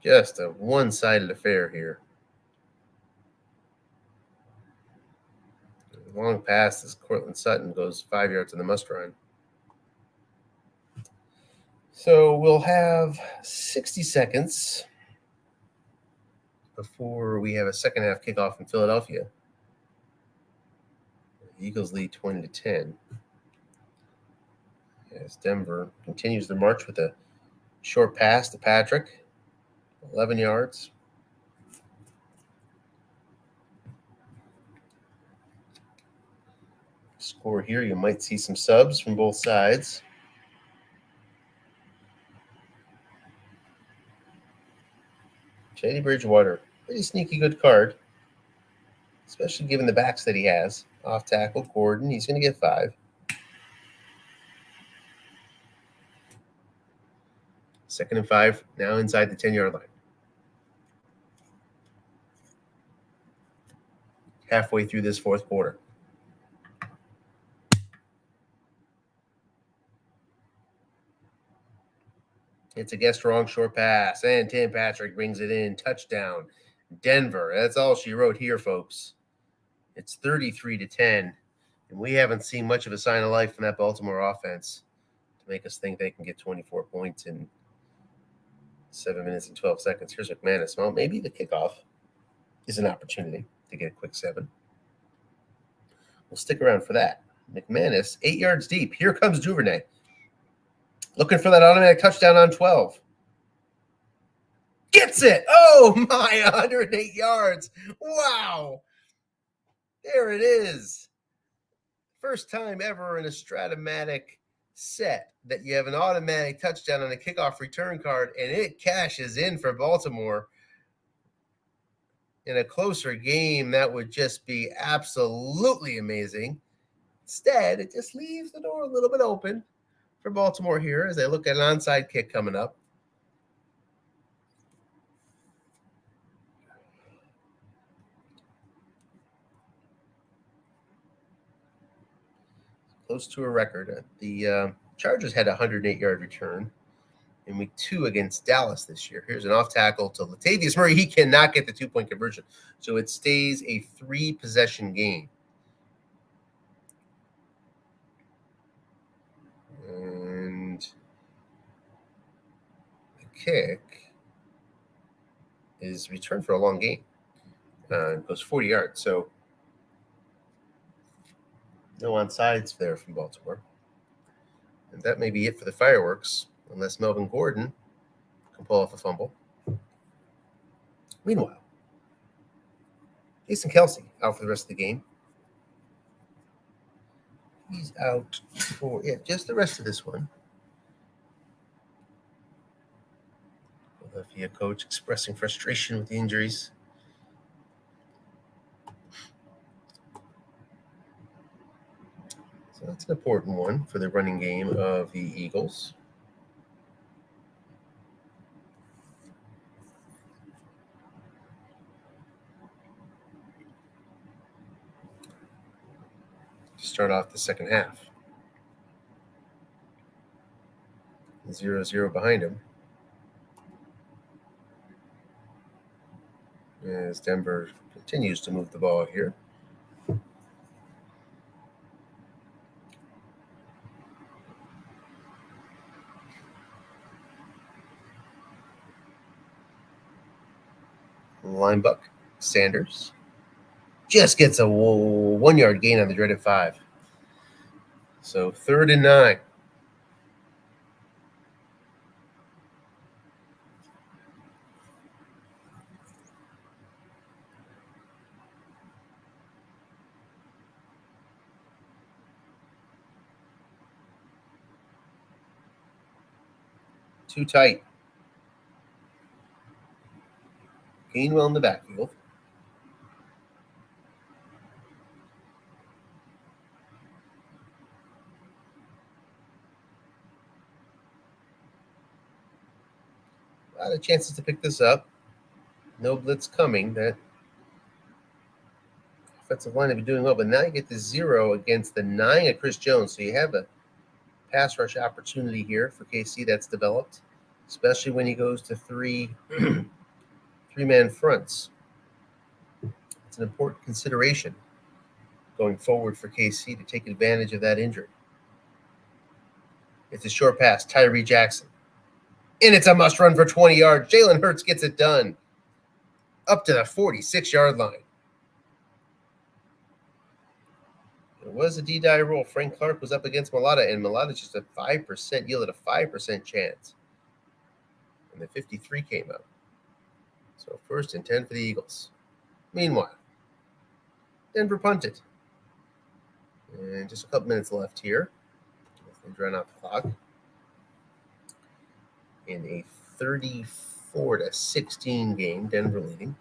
Just a one-sided affair here. Long pass as Cortland Sutton goes 5 yards in the must run. So we'll have 60 seconds before we have a second half kickoff in Philadelphia. Eagles lead 20-10. As Denver continues their march with a short pass to Patrick, 11 yards. Score here, you might see some subs from both sides. Teddy Bridgewater, pretty sneaky good card, especially given the backs that he has. Off tackle, Gordon, he's going to get 5. Second and 5, now inside the 10-yard line. Halfway through this fourth quarter. It's a guess wrong short pass, and Tim Patrick brings it in. Touchdown, Denver. That's all she wrote here, folks. It's 33-10, and we haven't seen much of a sign of life from that Baltimore offense to make us think they can get 24 points in 7 minutes and 12 seconds. Here's McManus. Well, maybe the kickoff is an opportunity to get a quick 7. We'll stick around for that. McManus, 8 yards deep. Here comes Duvernay. Looking for that automatic touchdown on 12. Gets it. Oh, my, 108 yards. Wow. There it is. First time ever in a Stratomatic set that you have an automatic touchdown on a kickoff return card, and it cashes in for Baltimore. In a closer game, that would just be absolutely amazing. Instead, it just leaves the door a little bit open for Baltimore here as they look at an onside kick coming up. Close to a record. The Chargers had a 108-yard return in week 2 against Dallas this year. Here's an off tackle to Latavius Murray. He cannot get the 2-point conversion, so it stays a 3-possession game. And the kick is returned for a long game. It goes 40 yards, so no onside there from Baltimore. And that may be it for the fireworks, unless Melvin Gordon can pull off a fumble. Meanwhile, Jason Kelsey out for the rest of the game. He's out for just the rest of this one. Philadelphia coach expressing frustration with the injuries. So that's an important one for the running game of the Eagles. Start off the second half. 0-0 behind him. As Denver continues to move the ball here. Linebuck Sanders just gets a 1-yard gain on the dreaded 5. So 3rd and 9. Too tight. Gainwell in the backfield. A lot of chances to pick this up. No blitz coming. That offensive line have been doing well, but now you get the 0 against the 9 of Chris Jones. So you have a pass rush opportunity here for KC that's developed, especially when he goes to 3-man fronts. It's an important consideration going forward for KC to take advantage of that injury. It's a short pass, Tyree Jackson. And it's a must run for 20 yards. Jalen Hurts gets it done up to the 46-yard line. was a D-die roll. Frank Clark was up against Mulata, and Mulata just a 5%, yielded a 5% chance. And the 53 came up. So 1st and 10 for the Eagles. Meanwhile, Denver punted. And just a couple minutes left here. They run out the clock. In a 34-16 game, Denver leading.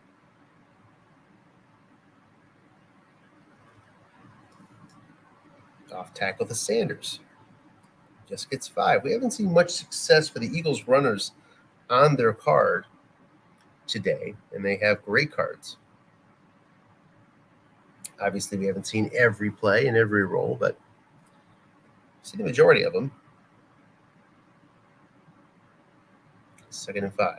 Off tackle to Sanders. Just gets 5. We haven't seen much success for the Eagles runners on their card today, and they have great cards. Obviously, we haven't seen every play and every roll, but we've seen the majority of them. 2nd and 5.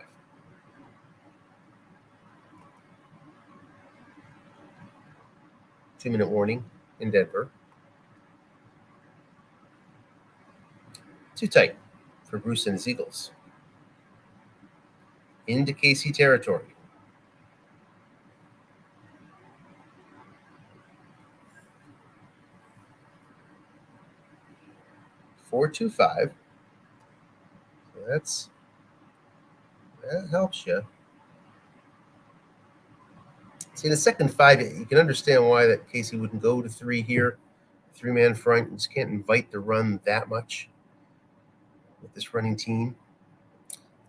Two-minute warning in Denver. Too tight for Bruce and his Eagles. Into KC territory. .425. So that helps you. See, in the 2nd 5, you can understand why that KC wouldn't go to 3 here. 3-man front. You just can't invite the run that much with this running team.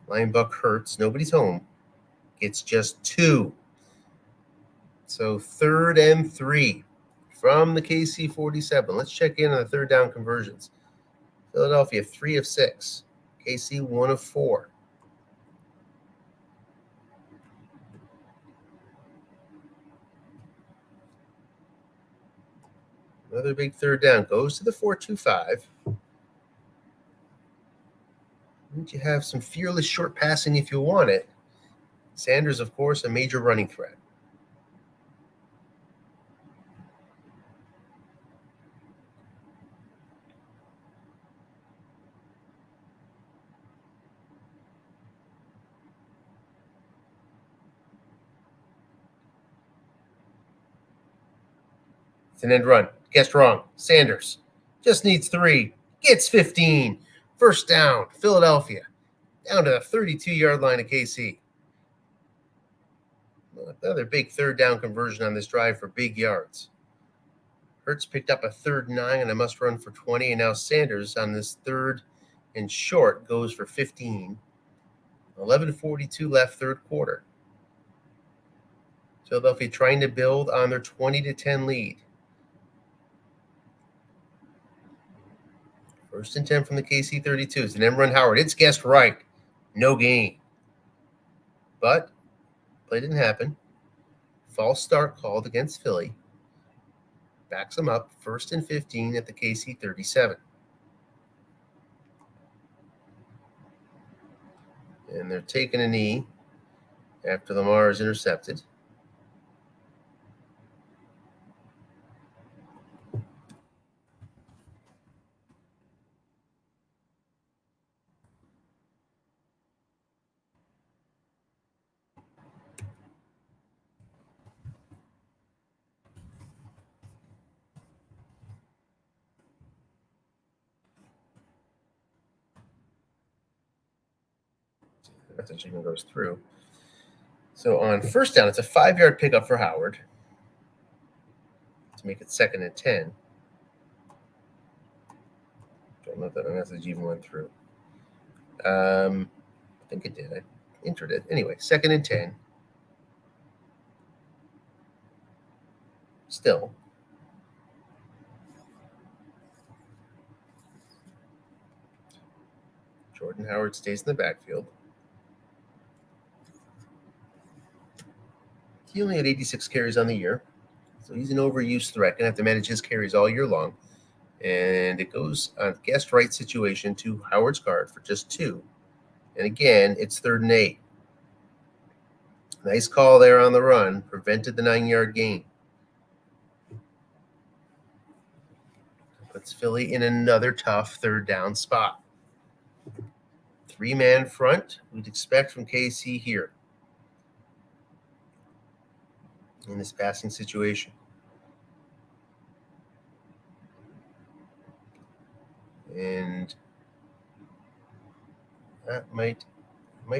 Linebuck hurts. Nobody's home. It's just 2. So 3rd and 3 from the KC 47. Let's check in on the 3rd down conversions. Philadelphia 3 of 6. KC 1 of 4. Another big 3rd down goes to the 4-2-5. And you have some fearless short passing if you want it. Sanders, of course, a major running threat. It's an end run. Guessed wrong. Sanders just needs 3. Gets 15. 1st down. Philadelphia. Down to the 32-yard line of KC. Another big 3rd down conversion on this drive for big yards. Hurts picked up a 3rd and 9 and a must run for 20. And now Sanders on this 3rd and short goes for 15. 11:42 left, 3rd quarter. Philadelphia trying to build on their 20-10 lead. 1st and 10 from the KC 32. It's an end run Howard. It's guessed right. No gain. But play didn't happen. False start called against Philly. Backs them up. 1st and 15 at the KC 37. And they're taking a knee after Lamar is intercepted. Message even goes through. So on 1st down, it's a 5-yard pickup for Howard to make it 2nd and 10. Don't know if that message even went through. I think it did. I entered it. Anyway, 2nd and 10. Still. Jordan Howard stays in the backfield. He only had 86 carries on the year, so he's an overuse threat. Going to have to manage his carries all year long. And it goes on guest right situation to Howard's card for just 2. And again, it's 3rd and 8. Nice call there on the run. Prevented the 9-yard gain. Puts Philly in another tough 3rd down spot. 3-man front we'd expect from KC here in this passing situation. And that might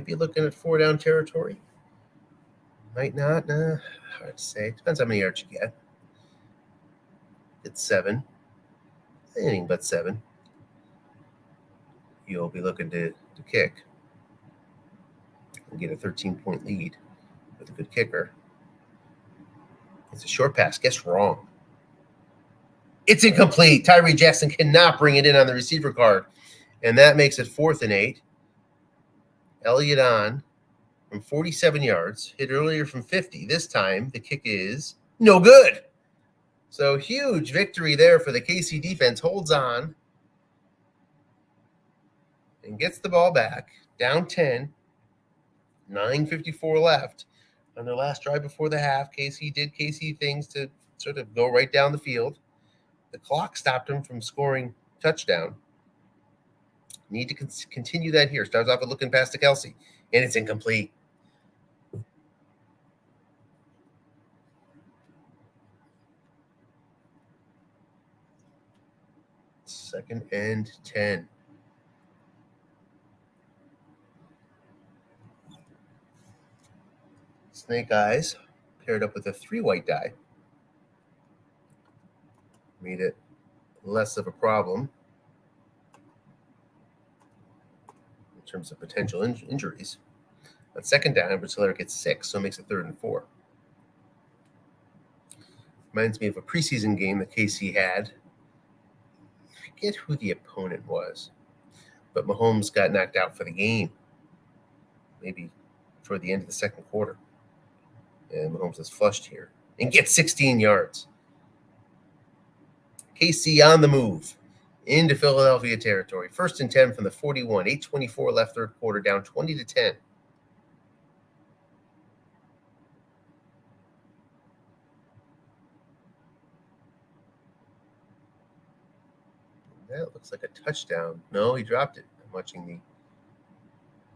be looking at 4 down territory. Might not. Hard to say. Depends how many yards you get. It's 7. Anything but 7. You'll be looking to kick and get a 13-point lead with a good kicker. It's a short pass. Guess wrong. It's incomplete. Tyree Jackson cannot bring it in on the receiver card. And that makes it 4th and 8. Elliott on from 47 yards. Hit earlier from 50. This time, the kick is no good. So huge victory there for the KC defense. Holds on and gets the ball back. Down 10. 9:54 left. On their last drive before the half, KC did KC things to sort of go right down the field. The clock stopped them from scoring touchdown. Need to continue that here. Starts off with looking past to Kelsey, and it's incomplete. Second and 10. Snake Eyes paired up with a 3 white die. Made it less of a problem in terms of potential injuries. But second down, Edwards-Helaire gets 6, so it makes it 3rd and 4. Reminds me of a preseason game that KC had. I forget who the opponent was, but Mahomes got knocked out for the game, maybe toward the end of the second quarter. And Mahomes is flushed here and gets 16 yards. KC on the move into Philadelphia territory. 1st and 10 from the 41. 8:24 left third quarter, down 20-10. That looks like a touchdown. No, he dropped it. I'm watching the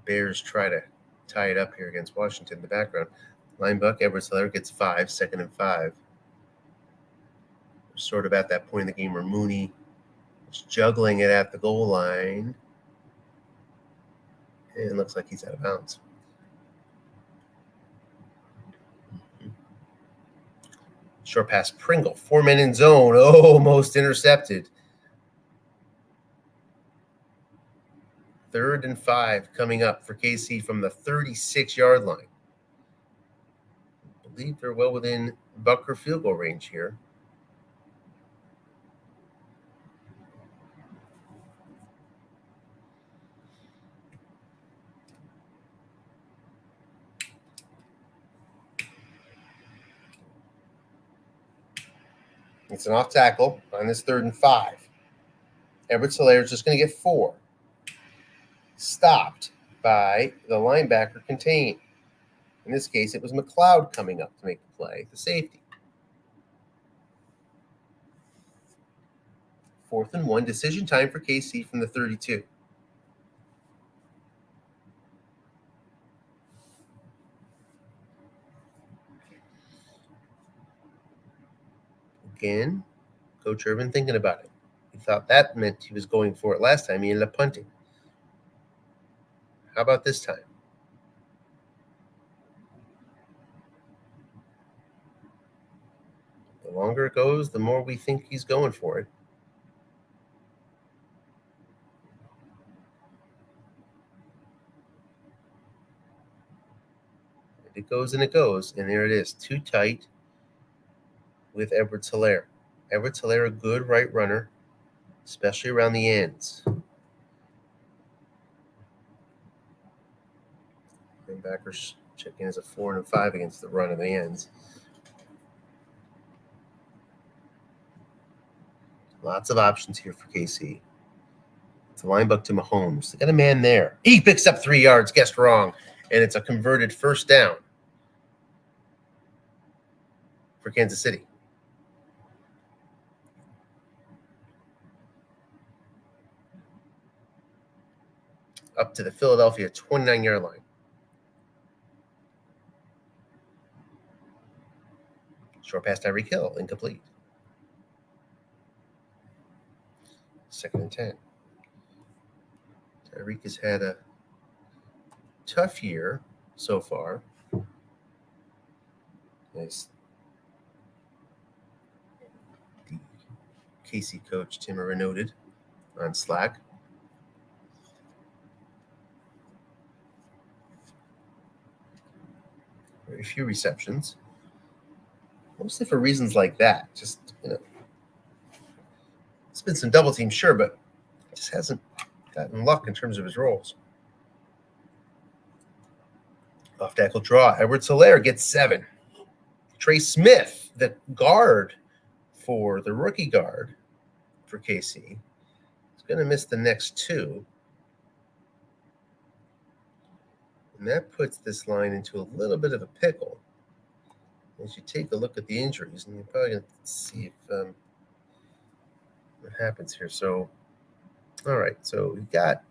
Bears try to tie it up here against Washington in the background. Linebucker Edwards-Helaire gets 5, 2nd and 5. We're sort of at that point in the game where Mooney is juggling it at the goal line. And it looks like he's out of bounds. Short pass, Pringle. 4 men in zone. Almost intercepted. 3rd and 5 coming up for KC from the 36-yard line. I believe they're well within Bucker field goal range here. It's an off tackle on this 3rd and 5. Edwards-Helaire is just going to get 4. Stopped by the linebacker contained. In this case, it was McLeod coming up to make the play, the safety. 4th and 1, decision time for KC from the 32. Again, Coach Irvin thinking about it. He thought that meant he was going for it last time. He ended up punting. How about this time? The longer it goes, the more we think he's going for it. It goes and it goes, and there it is. Too tight with Edwards-Helaire. Edwards-Helaire, a good right runner, especially around the ends. Linebackers check in as a 4 and 5 against the run of the ends. Lots of options here for KC. It's a linebacker to Mahomes. They got a man there. He picks up 3 yards. Guessed wrong. And it's a converted 1st down for Kansas City. Up to the Philadelphia 29-yard line. Short pass, Tyreek Hill, incomplete. 2nd and 10. Tyreek has had a tough year so far. As the KC coach Tim Murray noted on Slack. Very few receptions. Mostly for reasons like that. Just, it's been some double teams, sure, but just hasn't gotten luck in terms of his roles. Off tackle draw. Edwards-Helaire gets 7. Trey Smith, the guard for the rookie guard for KC, is going to miss the next 2. And that puts this line into a little bit of a pickle. As you take a look at the injuries, and you're probably going to see if what happens here. So, all right. So he got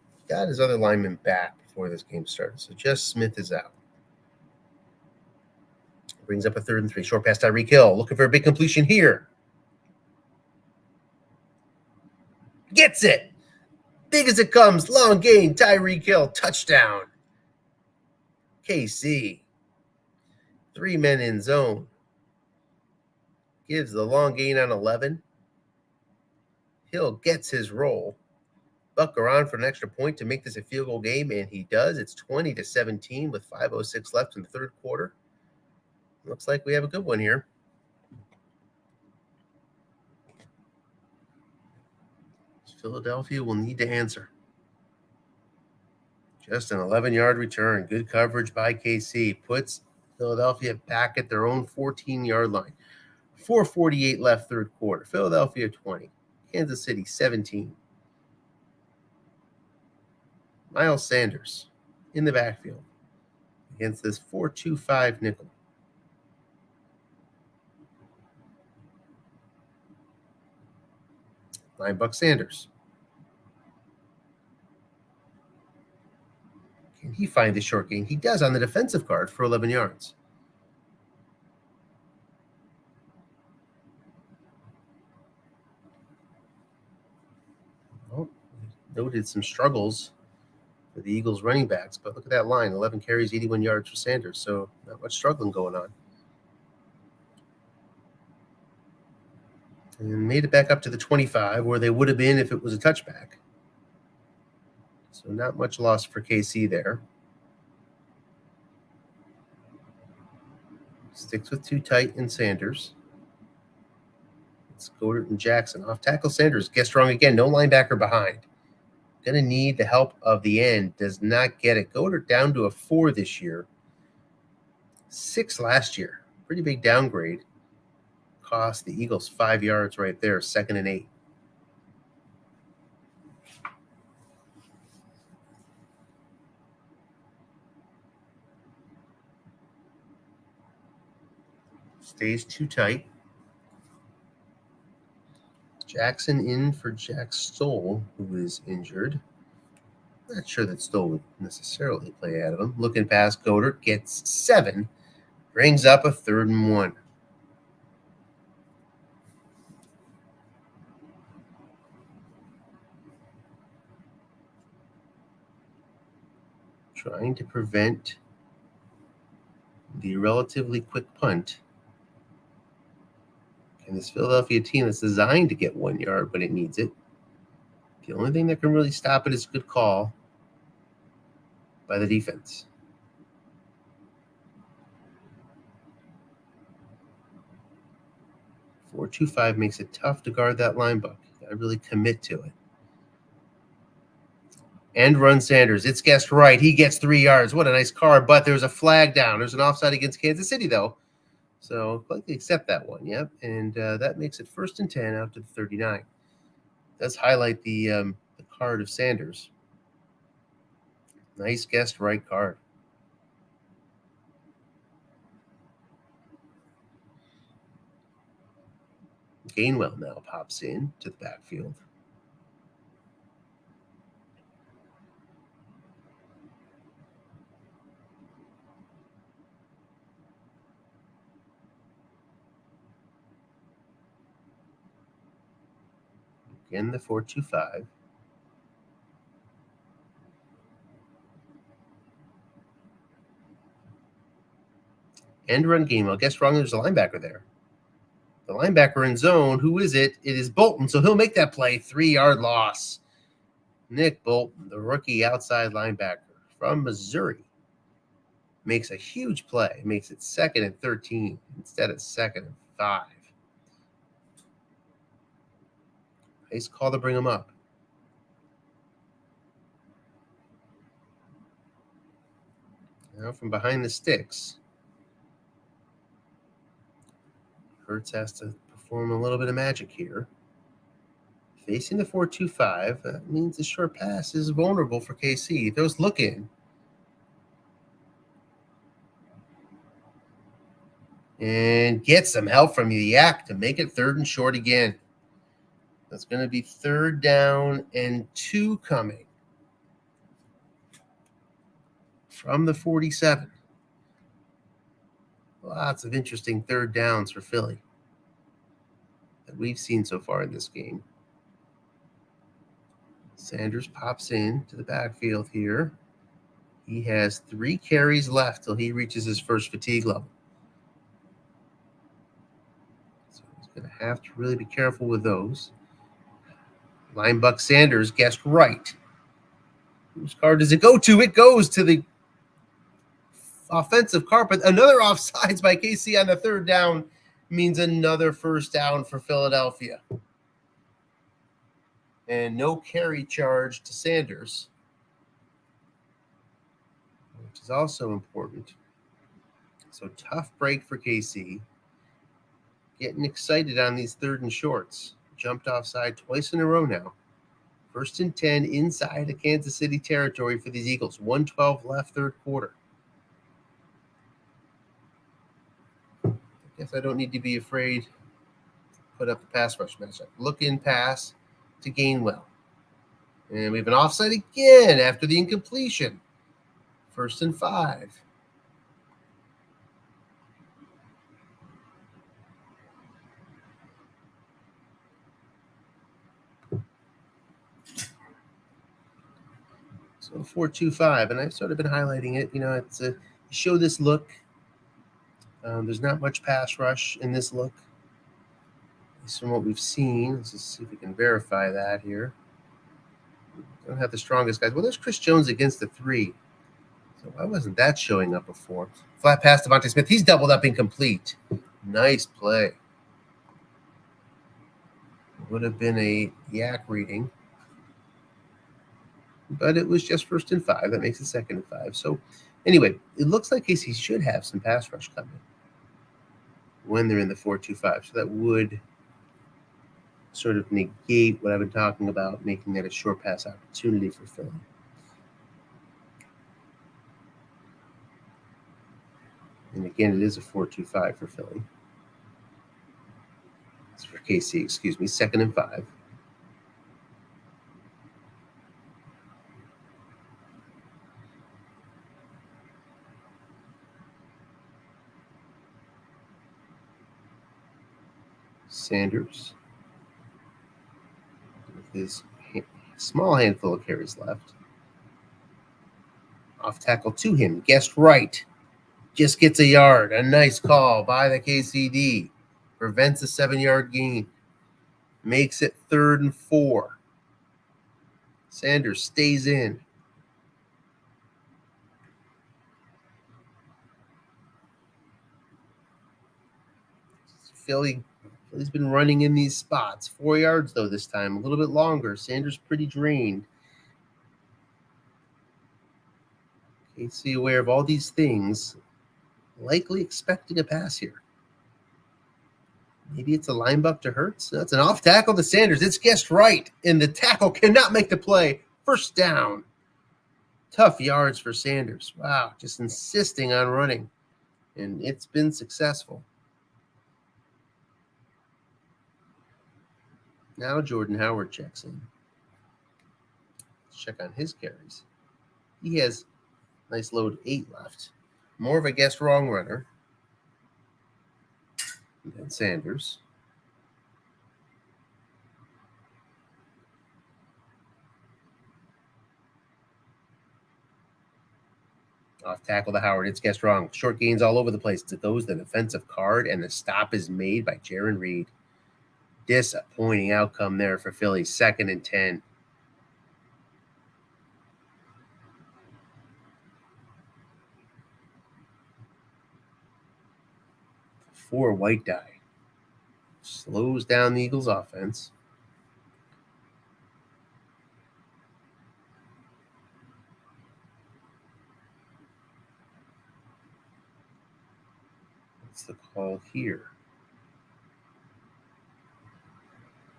his other lineman back before this game started. So Jess Smith is out. Brings up a 3rd and 3. Short pass, Tyreek Hill. Looking for a big completion here. Gets it. Big as it comes. Long gain. Tyreek Hill. Touchdown. KC. 3 men in zone. Gives the long gain on 11. Hill gets his roll. Buck around for an extra point to make this a field goal game, and he does. It's 20-17 with 5:06 left in the 3rd quarter. Looks like we have a good one here. Philadelphia will need to answer. Just an 11-yard return. Good coverage by KC. Puts Philadelphia back at their own 14-yard line. 4:48 left 3rd quarter. Philadelphia 20. Kansas City 17. Miles Sanders in the backfield against this 4-2-5 nickel. Buck Sanders. Can he find the short gain? He does on the defensive card for 11 yards. Well, noted some struggles for the Eagles running backs, but look at that line. 11 carries, 81 yards for Sanders, so not much struggling going on. And made it back up to the 25, where they would have been if it was a touchback. So not much loss for KC there. Sticks with 2 tight and Sanders. It's Goddard and Jackson. Off tackle Sanders gets strong again. No linebacker behind. Going to need the help of the end. Does not get it. Goddard down to a 4 this year. 6 last year. Pretty big downgrade. Cost the Eagles 5 yards right there. 2nd and 8. Stays too tight. Jackson in for Jack Stoll, who is injured. Not sure that Stoll would necessarily play out of him. Looking past Goddard, gets 7. Brings up a 3rd and 1. Trying to prevent the relatively quick punt. And this Philadelphia team is designed to get 1 yard when it needs it. The only thing that can really stop it is a good call by the defense. 4-2-5 makes it tough to guard that line, Buck. You got to really commit to it. End run Sanders. It's guessed right. He gets 3 yards. What a nice card, but there's a flag down. There's an offside against Kansas City, though. So likely accept that one, yep. And that makes it 1st and 10 out to the 39. Does highlight the card of Sanders. Nice guessed right card. Gainwell now pops in to the backfield. Again, the 4-2-5. End run game. I guess wrong. There's a linebacker there. The linebacker in zone. Who is it? It is Bolton. So he'll make that play. 3-yard loss. Nick Bolton, the rookie outside linebacker from Missouri, makes a huge play. Makes it 2nd and 13 instead of 2nd and 5. Nice call to bring him up. Now from behind the sticks, Hurts has to perform a little bit of magic here. Facing the 4-2-5, that means the short pass is vulnerable for KC. Those look in. And get some help from the Yak to make it 3rd and short again. That's going to be 3rd down and 2 coming from the 47. Lots of interesting 3rd downs for Philly that we've seen so far in this game. Sanders pops in to the backfield here. He has 3 carries left till he reaches his first fatigue level. So he's going to have to really be careful with those. Linebuck Sanders guessed right. Whose card does it go to? It goes to the offensive carpet. Another offsides by KC on the 3rd down means another 1st down for Philadelphia. And no carry charge to Sanders, which is also important. So tough break for KC. Getting excited on these 3rd and shorts. Jumped offside twice in a row now. 1st and 10 inside the Kansas City territory for these Eagles. 1:12 left, 3rd quarter. I guess I don't need to be afraid to put up the pass rush matchup. Look in pass to Gainwell. And we have an offside again after the incompletion. 1st and 5. So 4-2-5, and I've sort of been highlighting it. It's a show this look. There's not much pass rush in this look. At least from what we've seen. Let's just see if we can verify that here. Don't have the strongest guys. Well, there's Chris Jones against the 3. So why wasn't that showing up before? Flat pass to Devontae Smith. He's doubled up incomplete. Nice play. Would have been a Yak reading. But it was just 1st and 5. That makes it 2nd and 5. So anyway, it looks like KC should have some pass rush coming when they're in the 4-2-5. So that would sort of negate what I've been talking about, making that a short pass opportunity for Philly. And again, it is a 4-2-5 for Philly. It's for KC, 2nd and 5. Sanders with his small handful of carries left. Off tackle to him. Guessed right. Just gets a yard. A nice call by the KCD. Prevents a 7-yard gain. Makes it 3rd and 4. Sanders stays in. Philly's been running in these spots. 4 yards, though, this time. A little bit longer. Sanders pretty drained. KC aware of all these things. Likely expecting a pass here. Maybe it's a linebucker to Hurts. That's an off tackle to Sanders. It's guessed right, and the tackle cannot make the play. 1st down. Tough yards for Sanders. Wow, just insisting on running, and it's been successful. Now Jordan Howard checks in. Let's check on his carries. He has a nice load 8 left. More of a guessed wrong runner than Sanders. Off tackle to Howard. It's guessed wrong. Short gains all over the place. It goes the defensive card, and the stop is made by Jaron Reed. Disappointing outcome there for Philly. 2nd and 10. For white die. Slows down the Eagles' offense. What's the call here?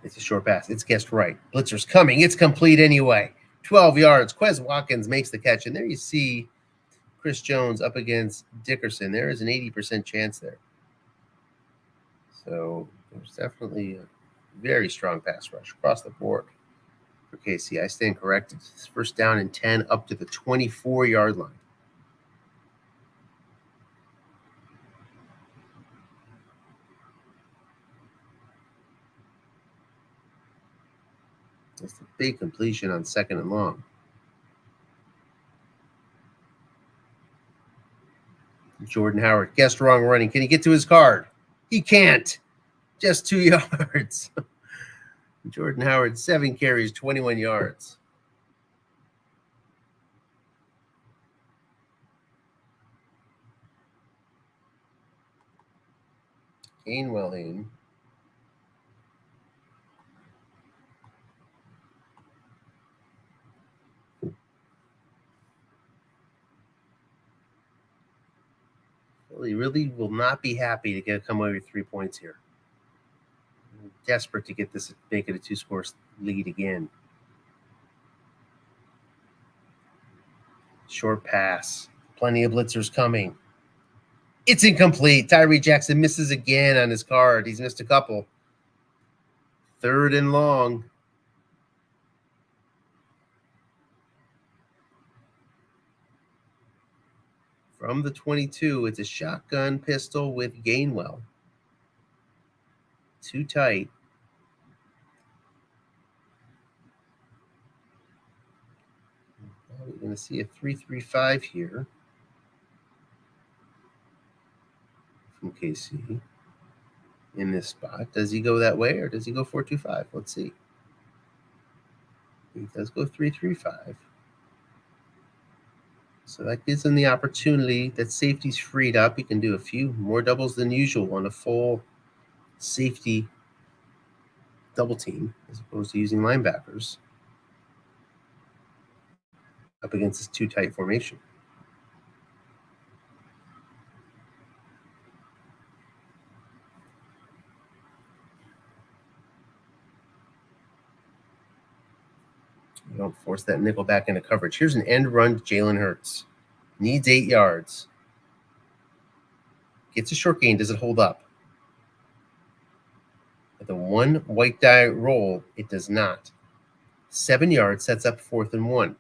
It's a short pass. It's guessed right. Blitzer's coming. It's complete anyway. 12 yards. Quez Watkins makes the catch. And there you see Chris Jones up against Dickerson. There is an 80% chance there. So there's definitely a very strong pass rush across the board for KC. I stand corrected. It's 1st down and 10 up to the 24-yard line. That's the big completion on 2nd and long. Jordan Howard, guessed wrong running. Can he get to his card? He can't. Just 2 yards. Jordan Howard, 7 carries, 21 yards. Gainwell in. Well, he really will not be happy to come away with 3 points here. Desperate to get this, make it a 2-score lead again. Short pass. Plenty of blitzers coming. It's incomplete. Tyree Jackson misses again on his card. He's missed a couple. 3rd and long. From the 22, it's a shotgun pistol with Gainwell. Too tight. We're going to see a 3-3-5 here from KC in this spot. Does he go that way or does he go 4-2-5? Let's see. He does go 3-3-5. So that gives him the opportunity that safety's freed up. He can do a few more doubles than usual on a full safety double team as opposed to using linebackers up against this too tight formation. You don't force that nickel back into coverage. Here's an end run to Jalen Hurts. Needs 8 yards. Gets a short gain. Does it hold up? With the 1 white die roll, it does not. 7 yards sets up 4th and 1.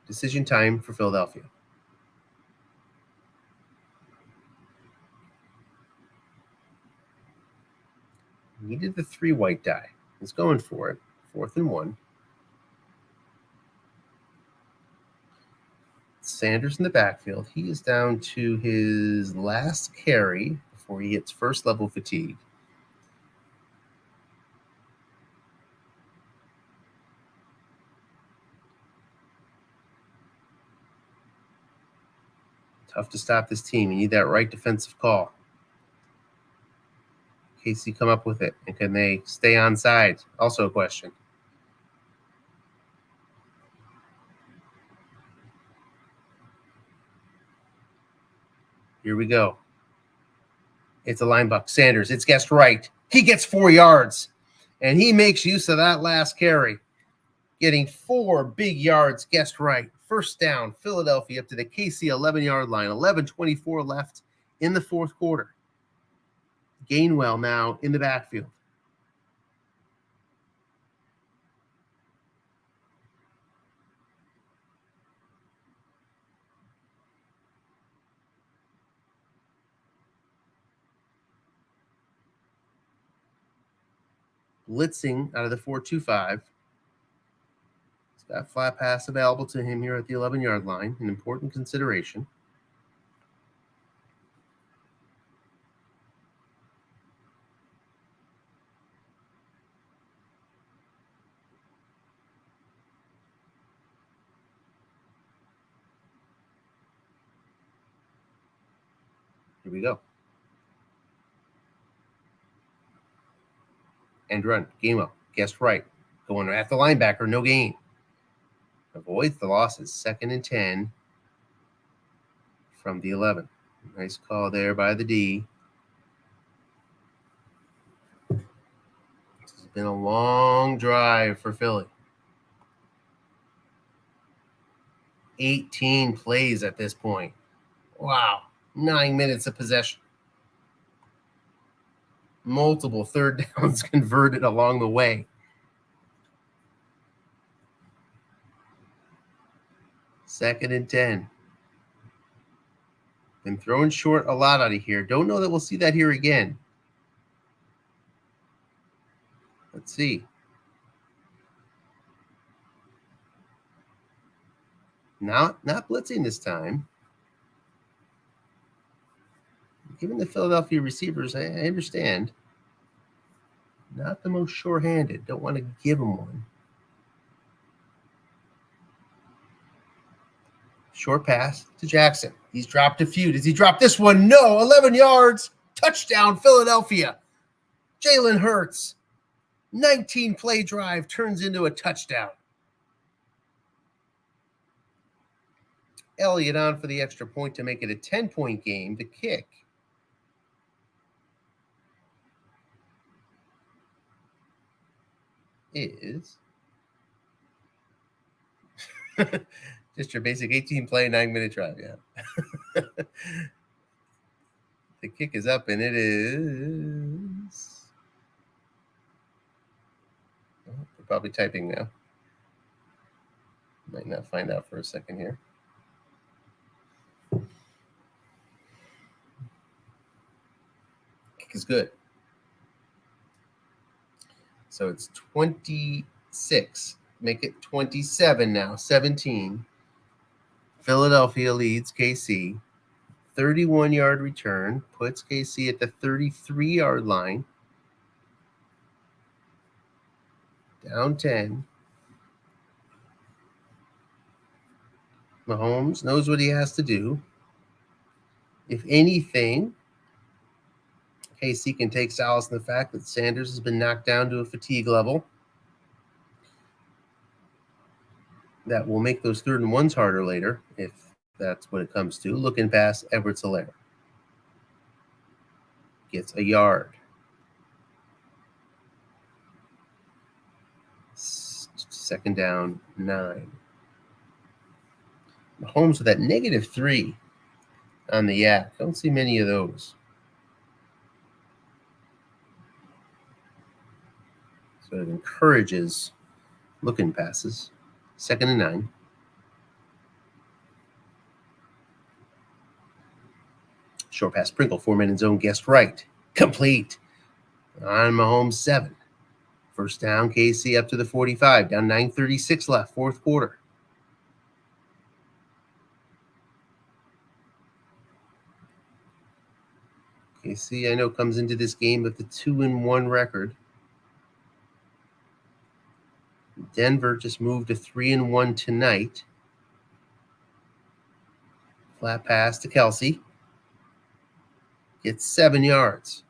Decision time for Philadelphia. Needed the 3 white die. He's going for it. 4th and 1. Sanders in the backfield. He is down to his last carry before he hits first level fatigue. Tough to stop this team. You need that right defensive call. KC come up with it. And can they stay on side? Also a question. Here we go. It's a linebacker. Sanders. It's guessed right. He gets 4 yards. And he makes use of that last carry. Getting 4 big yards guessed right. 1st down. Philadelphia up to the KC 11-yard line. 11:24 left in the 4th quarter. Gainwell now in the backfield. Blitzing out of the 4-2-5. He's That flat pass available to him here at the 11-yard line, an important consideration. Here we go. End run. Game up. Guessed right. Going at the linebacker. No gain. Avoids the losses. 2nd and 10 from the 11. Nice call there by the D. This has been a long drive for Philly. 18 plays at this point. Wow. 9 minutes of possession. Multiple third downs converted along the way. 2nd and 10. Been throwing short a lot out of here. Don't know that we'll see that here again. Let's see. Not blitzing this time. Given the Philadelphia receivers, I understand. Not the most sure-handed. Don't want to give them one. Short pass to Jackson. He's dropped a few. Does he drop this one? No. 11 yards. Touchdown, Philadelphia. Jalen Hurts. 19-play drive turns into a touchdown. Elliott on for the extra point to make it a 10-point game. The kick is just your basic 18-play, 9-minute drive. Yeah. The kick is up, and it is. Oh, we're probably typing now. Might not find out for a second here. Kick is good. So it's 26. Make it 27 now. 17. Philadelphia leads KC. 31-yard return puts KC at the 33-yard line. Down 10. Mahomes knows what he has to do. If anything, KC can take solace in the fact that Sanders has been knocked down to a fatigue level that will make those 3rd and 1s harder later, if that's what it comes to. Looking past Edwards-Helaire. Gets a yard. 2nd down, 9. Mahomes with that -3 on the yak. Don't see many of those. So it encourages looking passes. 2nd and 9. Short pass, Sprinkle, 4-man in zone, guessed right. Complete. On Mahomes, 7. 1st down, KC up to the 45. Down 9:36 left, 4th quarter. KC, I know, comes into this game with the 2-1 record. Denver just moved to 3-1 tonight. Flat pass to Kelsey. Gets 7 yards.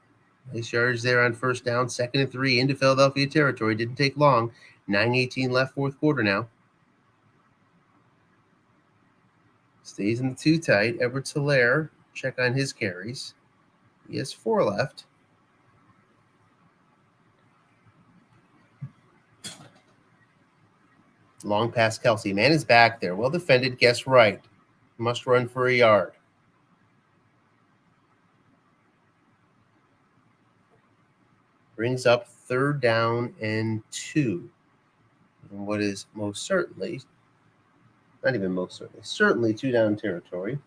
Nice yards there on 1st down. 2nd and 3 into Philadelphia territory. Didn't take long. 9:18 left, 4th quarter now. Stays in the 2 tight. Edwards-Helaire, check on his carries. He has 4 left. Long pass Kelsey. Man is back there. Well defended. Guess right. Must run for a yard. Brings up 3rd down and 2. And what is most certainly, not even most certainly, certainly 2-down territory.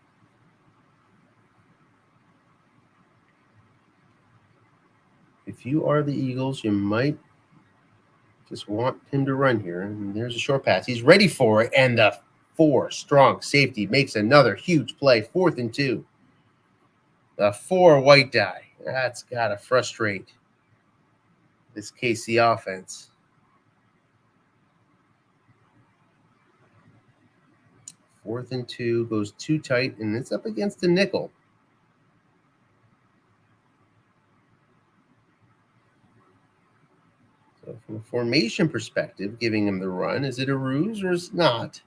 If you are the Eagles, you might Just want him to run here. And there's a short pass. He's ready for it. And the 4 strong safety makes another huge play. 4th and 2. The 4 white die. That's got to frustrate this KC offense. 4th and 2 goes too tight, and it's up against the nickel. So from a formation perspective, giving him the run, is it a ruse or is it not?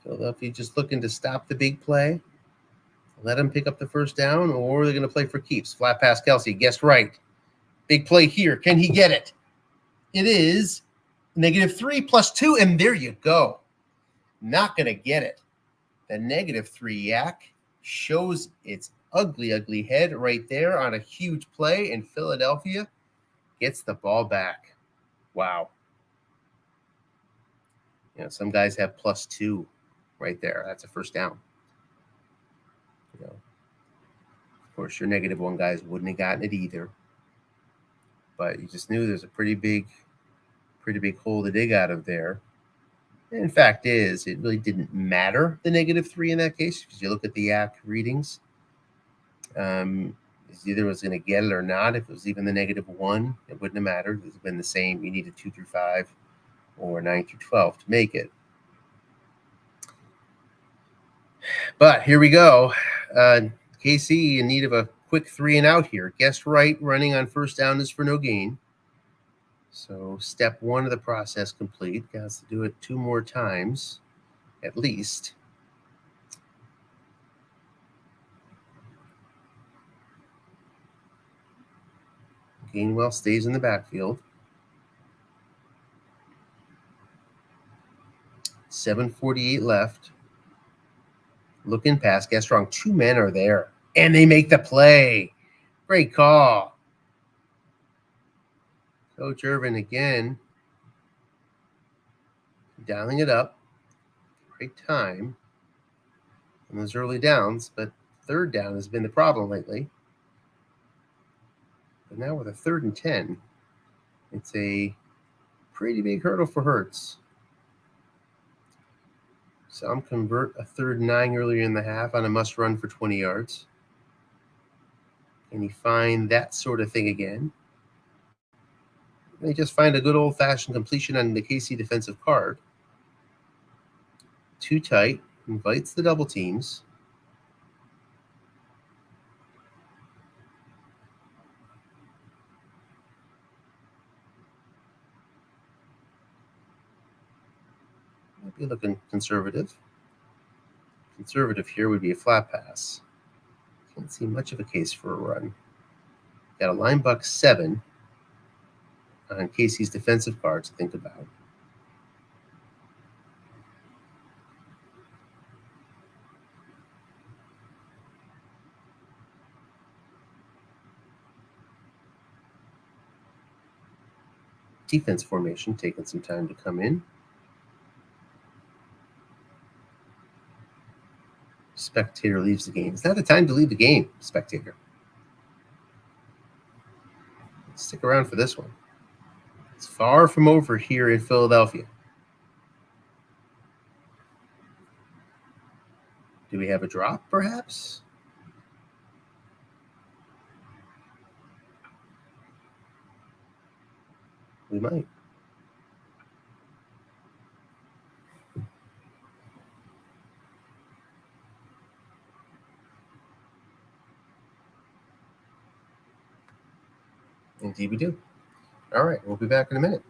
Philadelphia just looking to stop the big play, let him pick up the first down, or they're going to play for keeps. Flat pass Kelsey, guessed right. Big play here. Can he get it? It is -3 + 2, and there you go. Not going to get it. The -3 yak shows its ugly, ugly head right there on a huge play, and Philadelphia gets the ball back. Wow. You know, some guys have +2 right there. That's a first down. You know, of course, your -1 guys wouldn't have gotten it either. But you just knew there's a pretty big hole to dig out of there. And in fact is, it really didn't matter, the -3 in that case, because you look at the yak readings. Either was going to get it or not. If it was even the -1, it wouldn't have mattered. It would have been the same. You needed 2 through 5 or 9 through 12 to make it. But here we go. KC in need of a quick 3 and out here. Guessed right, running on first down is for no gain. So step 1 of the process complete. Got to do it 2 more times, at least. Gainwell stays in the backfield. 7:48 left. Looking pass, get strong. 2 men are there, and they make the play. Great call. Coach Irvin again, dialing it up. Great time on those early downs, but third down has been the problem lately. But now with a 3rd and 10, it's a pretty big hurdle for Hurts. Some convert a 3rd and 9 earlier in the half on a must run for 20 yards. Can he find that sort of thing again? They just find a good old-fashioned completion on the KC defensive card. Too tight, invites the double teams. Might be looking conservative. Conservative here would be a flat pass. Can't see much of a case for a run. Got a line buck 7 on KC's defensive card to think about. Defense formation taking some time to come in. Spectator leaves the game. It's not the time to leave the game, spectator. Stick around for this one. It's far from over here in Philadelphia. Do we have a drop, perhaps? We might. Indeed we do. All right, we'll be back in a minute.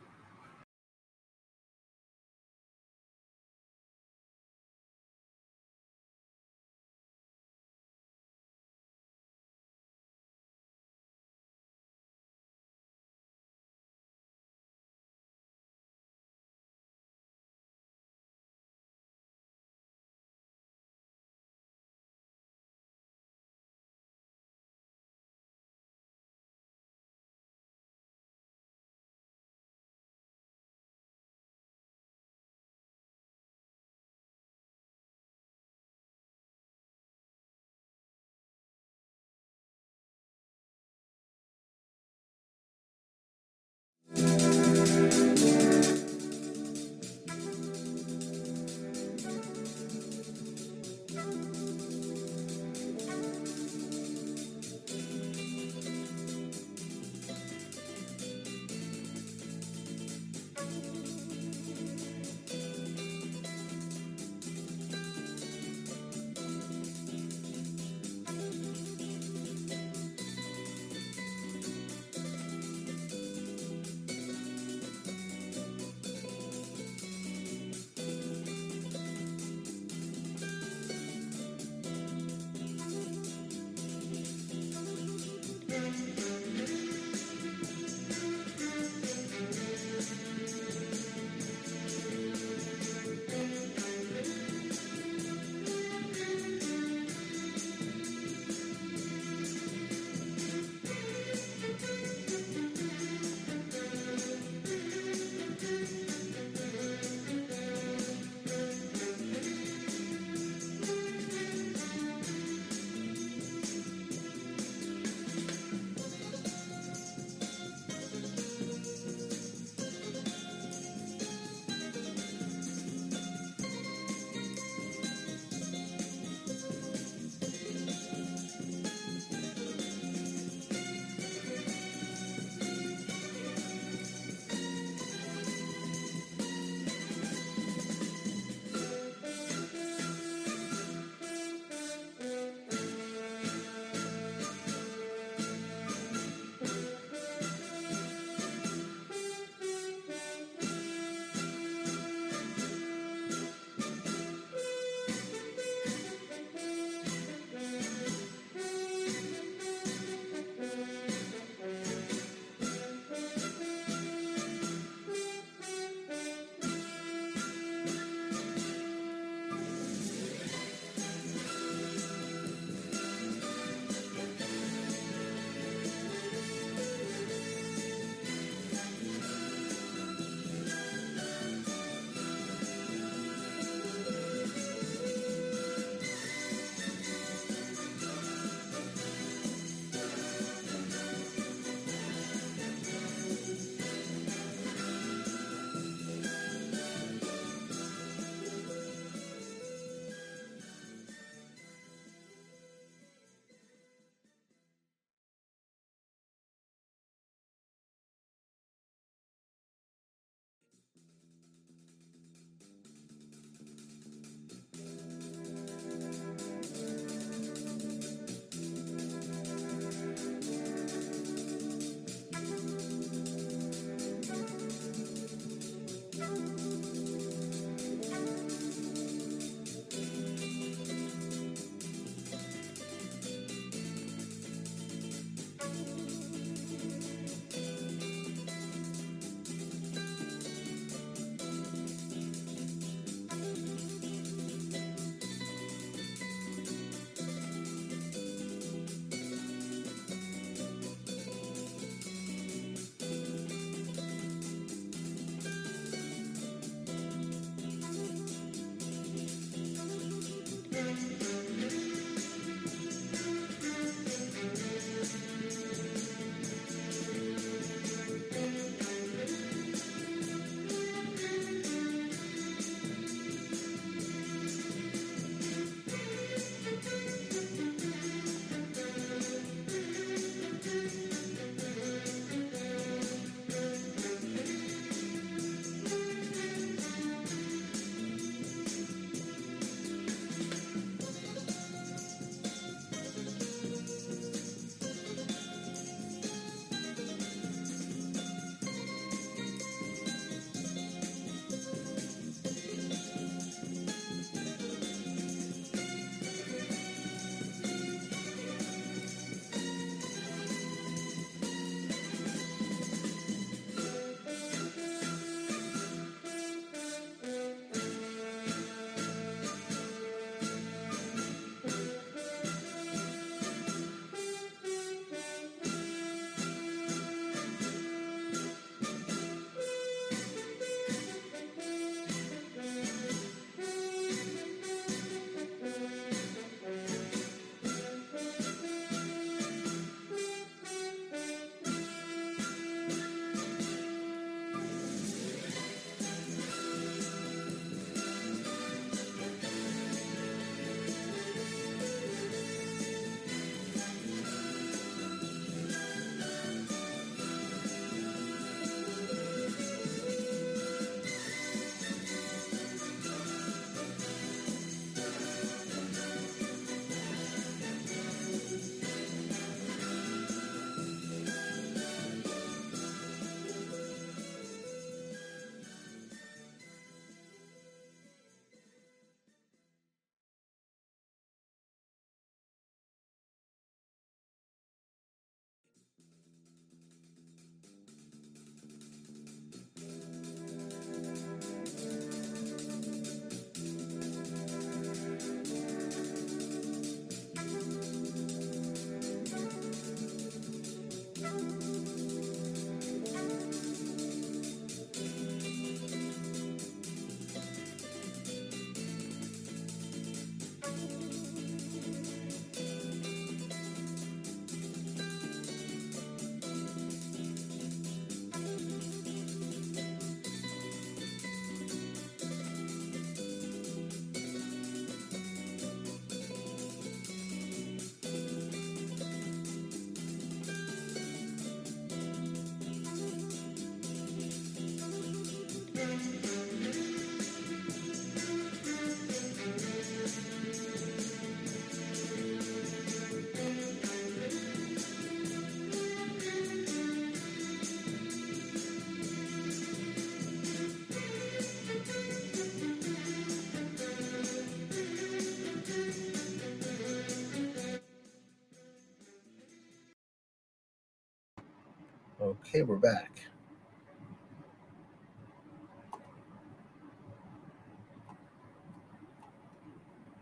Okay, we're back.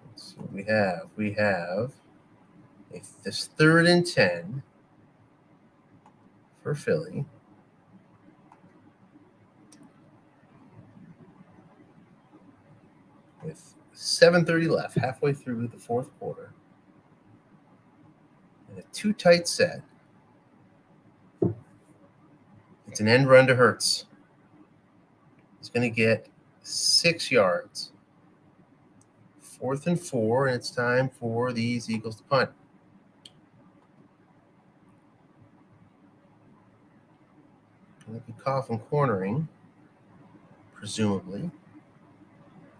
Let's see what we have. We have this 3rd and 10 for Philly. With 7:30 left, halfway through the 4th quarter. And a too tight set. It's an end run to Hurts. He's going to get 6 yards. 4th and 4, and it's time for these Eagles to punt. Going to be Coughlin cornering, presumably.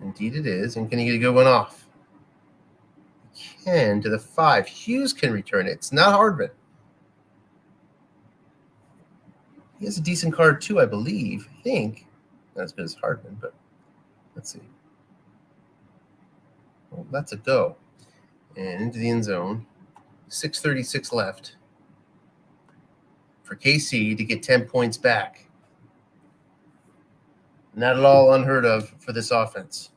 Indeed it is. And can he get a good one off? He can to the 5. Hughes can return it. It's not Hardman. He has a decent card too, I believe. I think. Not as good as Hardman, but let's see. Well, that's a go. And into the end zone. 6:36 left for KC to get 10 points back. Not at all unheard of for this offense.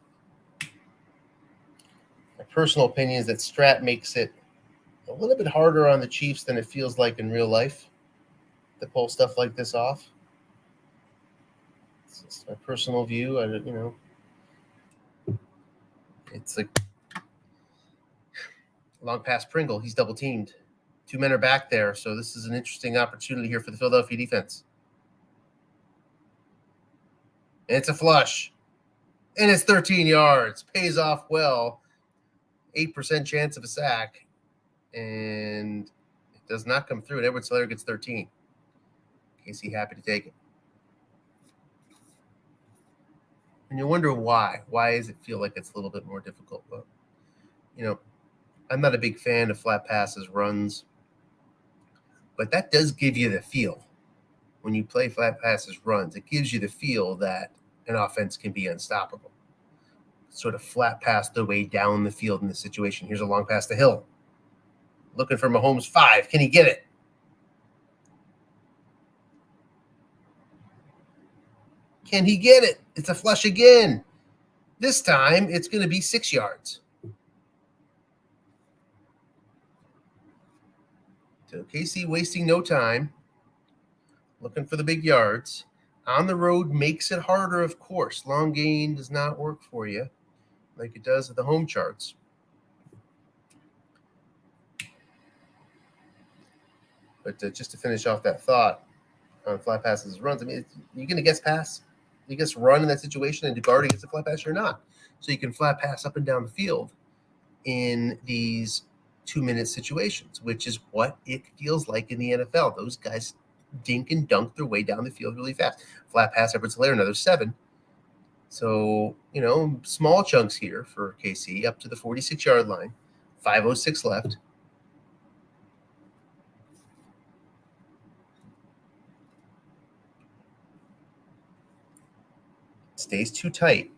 My personal opinion is that Strat makes it a little bit harder on the Chiefs than it feels like in real life to pull stuff like this off. It's just my personal view. It's like long past Pringle. He's double teamed. 2 men are back there, so this is an interesting opportunity here for the Philadelphia defense. And it's a flush. And it's 13 yards. Pays off well. 8% chance of a sack. And it does not come through. And Edwards-Helaire gets 13. Casey happy to take it. And you wonder why. Why does it feel like it's a little bit more difficult? Well, I'm not a big fan of flat passes, runs. But that does give you the feel. When you play flat passes, runs, it gives you the feel that an offense can be unstoppable. Sort of flat pass the way down the field in this situation. Here's a long pass to Hill. Looking for Mahomes 5. Can he get it? Can he get it? It's a flush again. This time, it's going to be 6 yards. So KC wasting no time. Looking for the big yards. On the road makes it harder, of course. Long gain does not work for you like it does at the home charts. But just to finish off that thought on flat passes and runs, you're going to guess pass. You guess run in that situation and guard against a flat pass, you're not. So you can flat pass up and down the field in these 2-minute situations, which is what it feels like in the NFL. Those guys dink and dunk their way down the field really fast. Flat pass, Edwards-Helaire, another 7. So, small chunks here for KC up to the 46-yard line. 5:06 left. Stays too tight,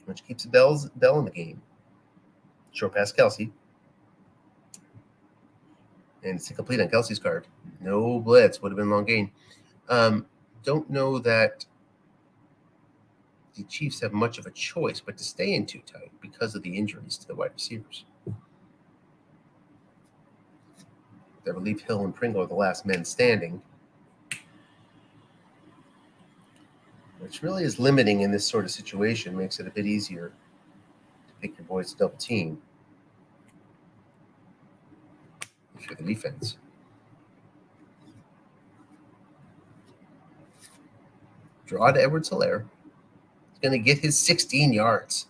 which keeps Bell in the game. Short pass Kelsey. And it's incomplete on Kelsey's card. No blitz. Would have been long gain. Don't know that the Chiefs have much of a choice but to stay in too tight because of the injuries to the wide receivers. I believe Hill and Pringle are the last men standing, which really is limiting in this sort of situation, makes it a bit easier to pick your boys to double team if you're the defense. Draw to Edwards-Helaire. He's going to get his 16 yards.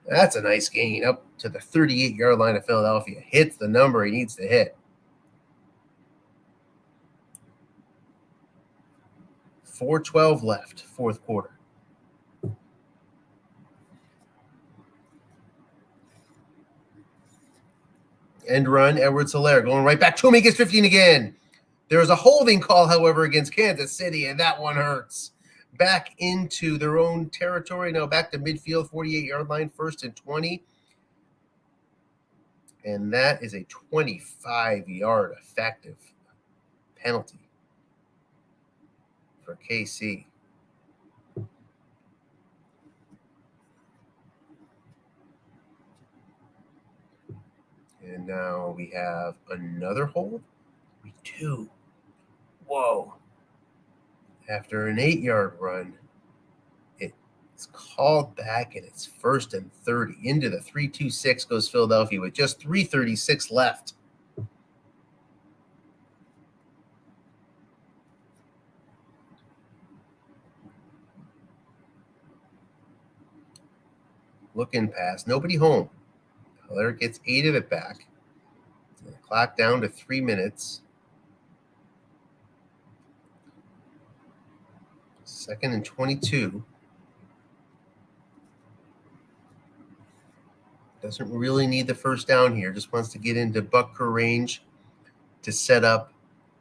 That's a nice gain up to the 38-yard line of Philadelphia. Hits the number he needs to hit. 4:12 left, fourth quarter. End run, Edwards-Helaire going right back to him. He gets 15 again. There is a holding call, however, against Kansas City, and that one hurts. Back into their own territory. Now back to midfield, 48-yard line, 1st and 20. And that is a 25-yard effective penalty for KC. And now we have another hold. We do. Whoa. After an 8-yard run, it's called back, and it's 1st and 30. Into the 3-2-6 goes Philadelphia with just 3:36 left. Looking pass. Nobody home. Helaire gets 8 of it back. The clock down to 3 minutes. 2nd and 22. Doesn't really need the first down here. Just wants to get into Butker range to set up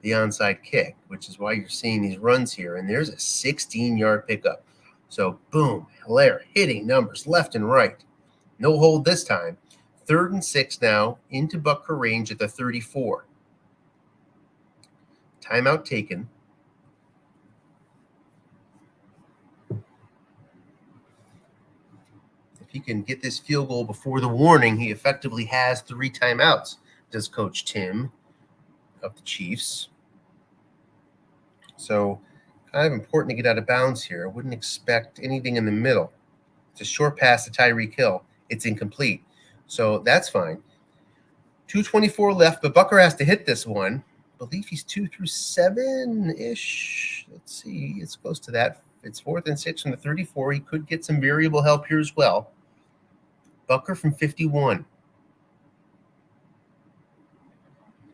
the onside kick, which is why you're seeing these runs here. And there's a 16-yard pickup. So, boom, Helaire hitting numbers left and right. No hold this time. 3rd and 6 now, into Butker range at the 34. Timeout taken. If he can get this field goal before the warning, he effectively has 3 timeouts, does Coach Tim of the Chiefs. So kind of important to get out of bounds here. I wouldn't expect anything in the middle. It's a short pass to Tyreek Hill. It's incomplete. So that's fine. 2:24 left, but Butker has to hit this one. I believe he's 2 through 7-ish. Let's see. It's close to that. It's 4th and 6 from the 34. He could get some variable help here as well. Butker from 51.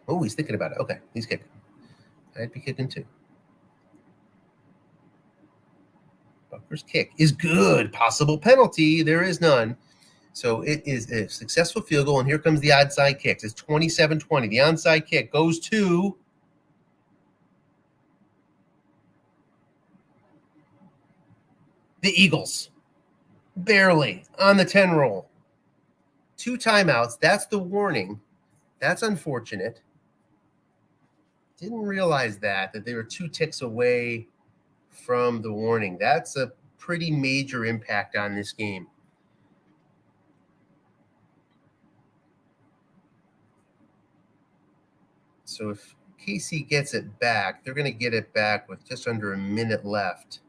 Oh, he's thinking about it. Okay, he's kicking. I'd be kicking too. Butker's kick is good. Possible penalty. There is none. So it is a successful field goal, and here comes the onside kick. It's 27-20. The onside kick goes to the Eagles. Barely on the 10 roll. 2 timeouts. That's the warning. That's unfortunate. Didn't realize that they were 2 ticks away from the warning. That's a pretty major impact on this game. So if KC gets it back, they're going to get it back with just under a minute left,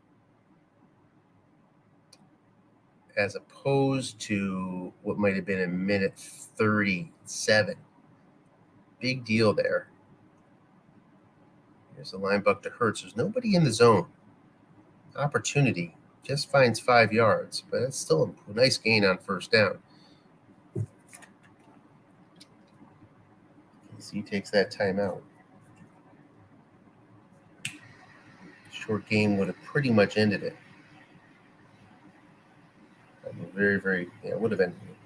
as opposed to what might have been a minute 37. Big deal there. Here's the linebacker to Hurts. There's nobody in the zone. Opportunity. Just finds 5 yards, but it's still a nice gain on 1st down. KC takes that timeout. Short game would have pretty much ended it. I mean, it would have ended it.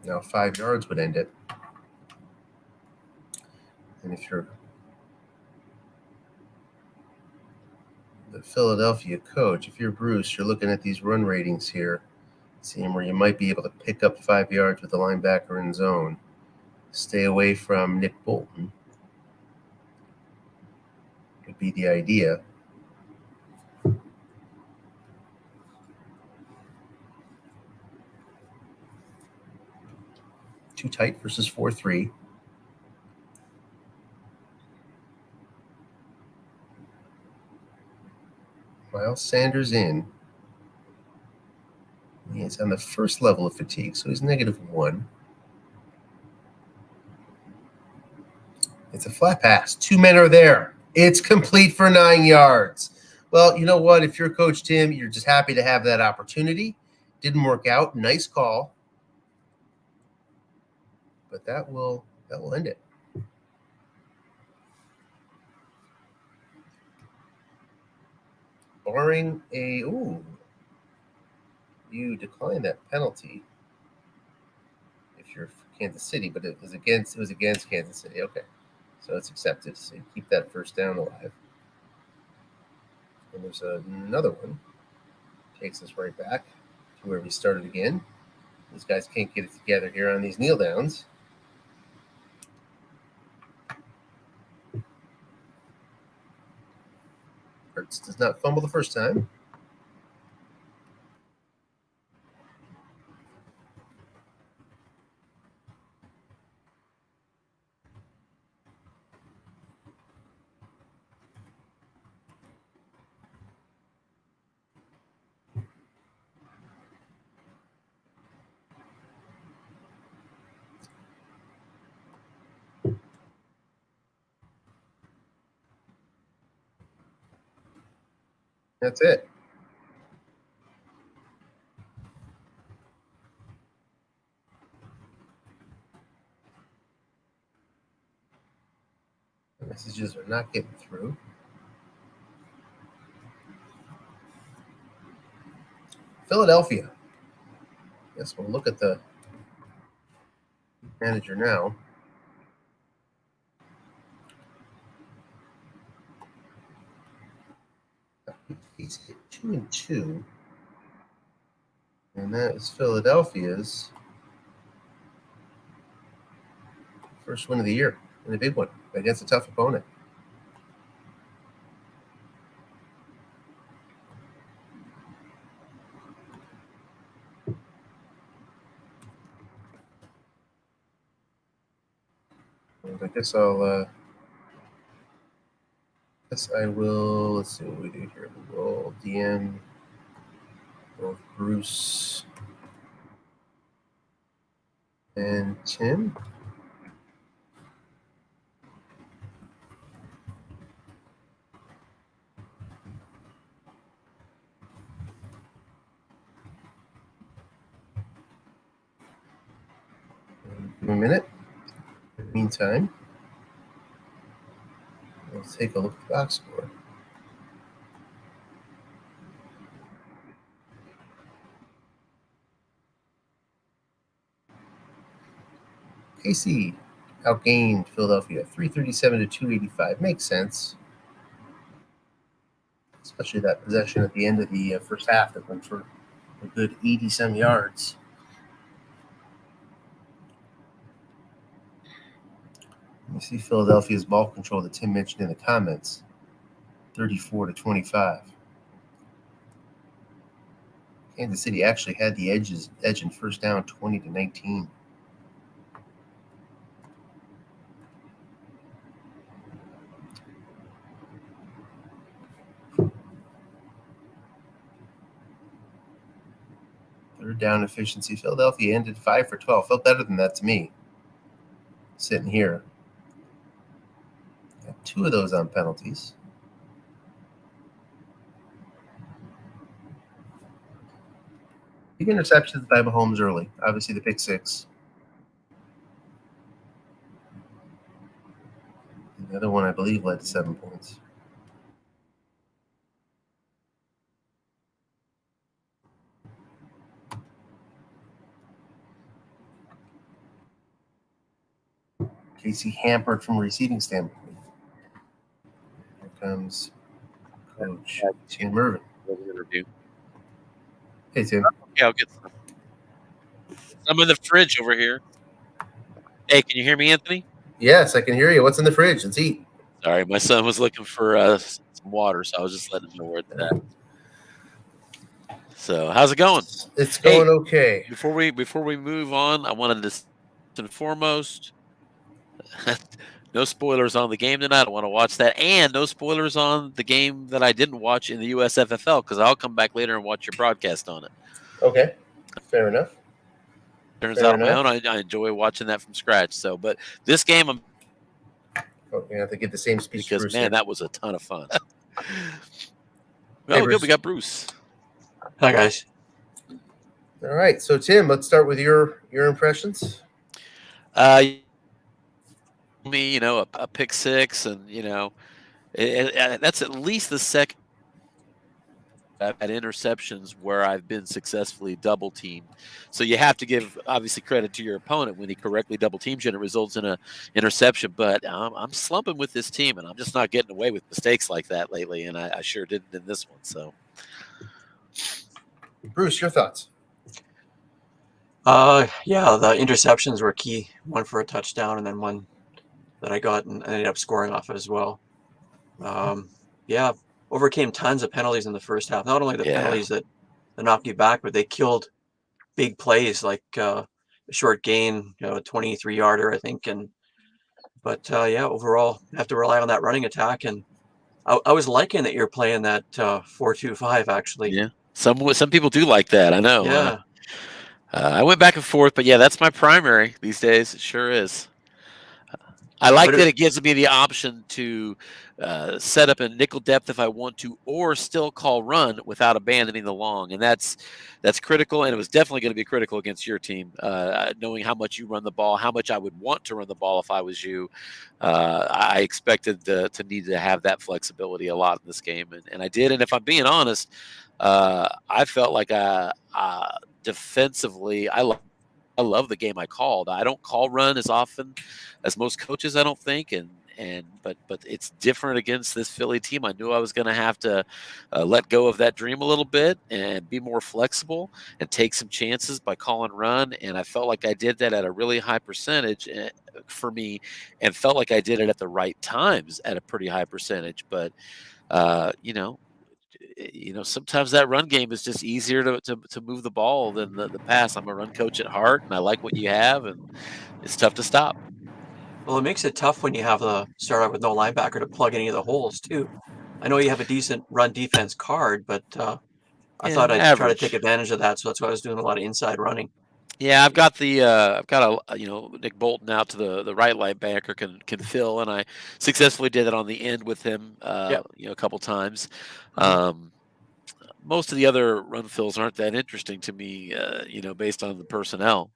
Now 5 yards would end it. And if you're the Philadelphia coach, if you're Bruce, you're looking at these run ratings here, seeing where you might be able to pick up 5 yards with the linebacker in zone. Stay away from Nick Bolton would be the idea. too tight versus 4-3. Miles Sanders in. He's on the first level of fatigue, so he's -1. It's a flat pass. 2 men are there. It's complete for 9 yards. Well, you know what? If you're Coach Tim, you're just happy to have that opportunity. Didn't work out. Nice call. But that will end it. Barring you decline that penalty if you're Kansas City, but it was against Kansas City. Okay. So it's accepted. So you keep that first down alive. And there's another one. Takes us right back to where we started again. These guys can't get it together here on these kneel downs. Hurts does not fumble the first time. That's it. The messages are not getting through. Philadelphia. Guess we'll look at the manager now. He's hit 2-2. And that is Philadelphia's first win of the year, and a big one against a tough opponent. And I guess I will. Let's see what we do here. We'll DM both Bruce and Tim. Give me a minute. In the meantime, let's take a look at the box score. KC outgained Philadelphia 337 to 285. Makes sense, especially that possession at the end of the first half that went for a good 80-some yards. You see Philadelphia's ball control that Tim mentioned in the comments, 34 to 25. Kansas City actually had the edge in first down, 20 to 19. Third down efficiency. Philadelphia ended 5 for 12. Felt better than that to me. Sitting here. Got 2 of those on penalties. Big interceptions by Mahomes early. Obviously the pick 6. And the other one, I believe, led to 7 points. Casey hampered from a receiving standpoint. Here comes Coach Tim Mervin. Interview. Hey, Tim. Okay, I'll get some. I'm in the fridge over here. Hey, can you hear me, Anthony? Yes, I can hear you. What's in the fridge? Let's eat. Sorry, my son was looking for some water, so I was just letting him know where it's at. So, how's it going? It's going okay. Before we move on, I wanted to and foremost, no spoilers on the game tonight. I don't want to watch that. And no spoilers on the game that I didn't watch in the USFFL, because I'll come back later and watch your broadcast on it. Okay, fair enough. Turns out on my own, I enjoy watching that from scratch. So, but this game, I'm you have to get the same speech because Bruce man, here. that was a ton of fun. Hey, Oh, good. Bruce. We got Bruce. Hi, guys. All right, so Tim, let's start with your impressions. Me, a pick six, and that's at least the second at interceptions where I've been successfully double teamed. So you have to give obviously credit to your opponent when he correctly double teams you and it results in a interception. But I'm slumping with this team, and I'm just not getting away with mistakes like that lately, and I sure didn't in this one. So, Bruce, your thoughts? Yeah, the interceptions were key. One for a touchdown, and then one that I got and ended up scoring off as well. Yeah, overcame tons of penalties in the first half. Not only the penalties that knocked you back, but they killed big plays like a short gain, a 23-yarder, I think. But overall, you have to rely on that running attack. And I was liking that you're playing that 4-2-5 actually. Yeah, some people do like that. I know. Yeah. I went back and forth, but yeah, that's my primary these days. It sure is. I like that it gives me the option to set up a nickel depth if I want to, or still call run without abandoning the long, and that's critical. And it was definitely going to be critical against your team, knowing how much you run the ball, how much I would want to run the ball if I was you. I expected to need to have that flexibility a lot in this game, and I did. And if I'm being honest, I felt like defensively, I love the game I called. I don't call run as often as most coaches, I don't think, but it's different against this Philly team. I knew I was going to have to let go of that dream a little bit and be more flexible and take some chances by calling run, and I felt like I did that at a really high percentage for me, and felt like I did it at the right times at a pretty high percentage. But sometimes that run game is just easier to move the ball than the pass. I'm a run coach at heart, and I like what you have, and it's tough to stop. Well, it makes it tough when you have to start out with no linebacker to plug any of the holes too. I know you have a decent run defense card, but I thought I'd try to take advantage of that, so that's why I was doing a lot of inside running. Yeah, I've got Nick Bolton out to the right linebacker can fill, and I successfully did it on the end with him, a couple times. Most of the other run fills aren't that interesting to me, based on the personnel.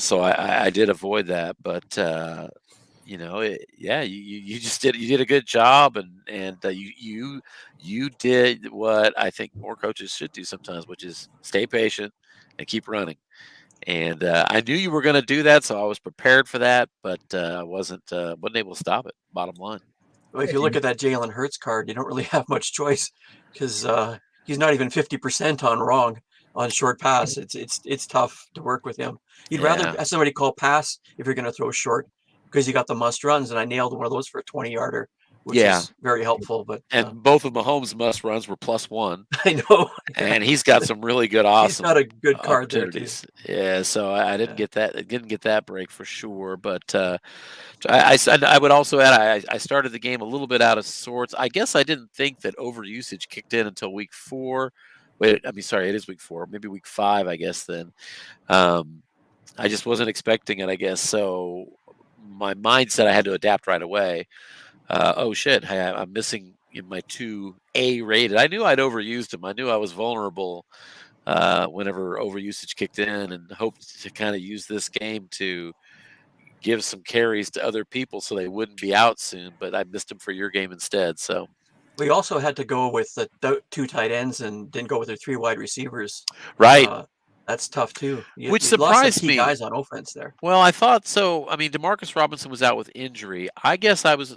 So I did avoid that, but you did a good job, and you did what I think more coaches should do sometimes, which is stay patient and keep running. And I knew you were going to do that, so I was prepared for that, but I wasn't able to stop it. Bottom line. Well, if you look at that Jalen Hurts card, you don't really have much choice because he's not even 50% on wrong on short pass. It's tough to work with him. You'd rather have somebody call pass if you're going to throw short because you got the must runs, and I nailed one of those for a 20-yarder, which is very helpful. But both of Mahomes' must runs were +1. I know, and he's got some really good, awesome. He's got a good card there too. Yeah, so I didn't get that. Didn't get that break for sure, but. I would also add I started the game a little bit out of sorts. I guess I didn't think that overusage kicked in until week 4. It is week 4, maybe week 5. I guess then I just wasn't expecting it. I guess so. My mind said I had to adapt right away. Oh shit! I'm missing my 2 A rated. I knew I'd overused them. I knew I was vulnerable whenever overusage kicked in, and hoped to kind of use this game to give some carries to other people so they wouldn't be out soon, but I missed them for your game instead. So we also had to go with the 2 tight ends and didn't go with their 3 wide receivers. Right. That's tough too. Which surprised lost some key me. Guys on offense there. Well, I thought so. I mean, Demarcus Robinson was out with injury. I guess I was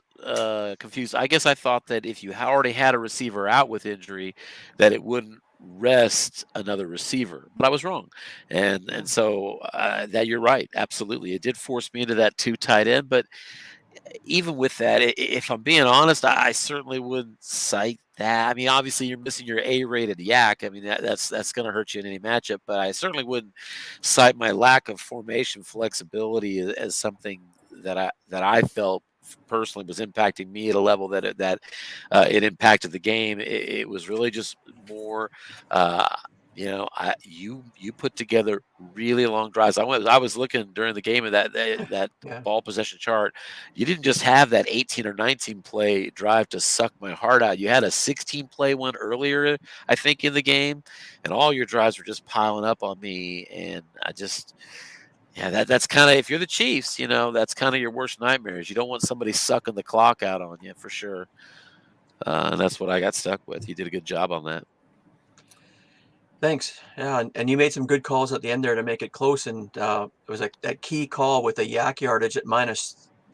confused. I guess I thought that if you already had a receiver out with injury, that it wouldn't rest another receiver, but I was wrong, and so that you're right, absolutely, it did force me into that 2 tight end. But even with that, if I'm being honest, I certainly wouldn't cite that. I mean, obviously you're missing your A-rated yak. I mean, that's going to hurt you in any matchup. But I certainly wouldn't cite my lack of formation flexibility as something that I felt personally was impacting me at a level that it impacted the game. It was really just more. You put together really long drives. I was looking during the game of that Yeah. ball possession chart. You didn't just have that 18 or 19 play drive to suck my heart out. You had a 16 play one earlier, I think, in the game, and all your drives were just piling up on me. And that's kind of, if you're the Chiefs, that's kind of your worst nightmares. You don't want somebody sucking the clock out on you for sure. And that's what I got stuck with. You did a good job on that. Thanks. Yeah, and you made some good calls at the end there to make it close. And it was like that key call with the yak yardage at it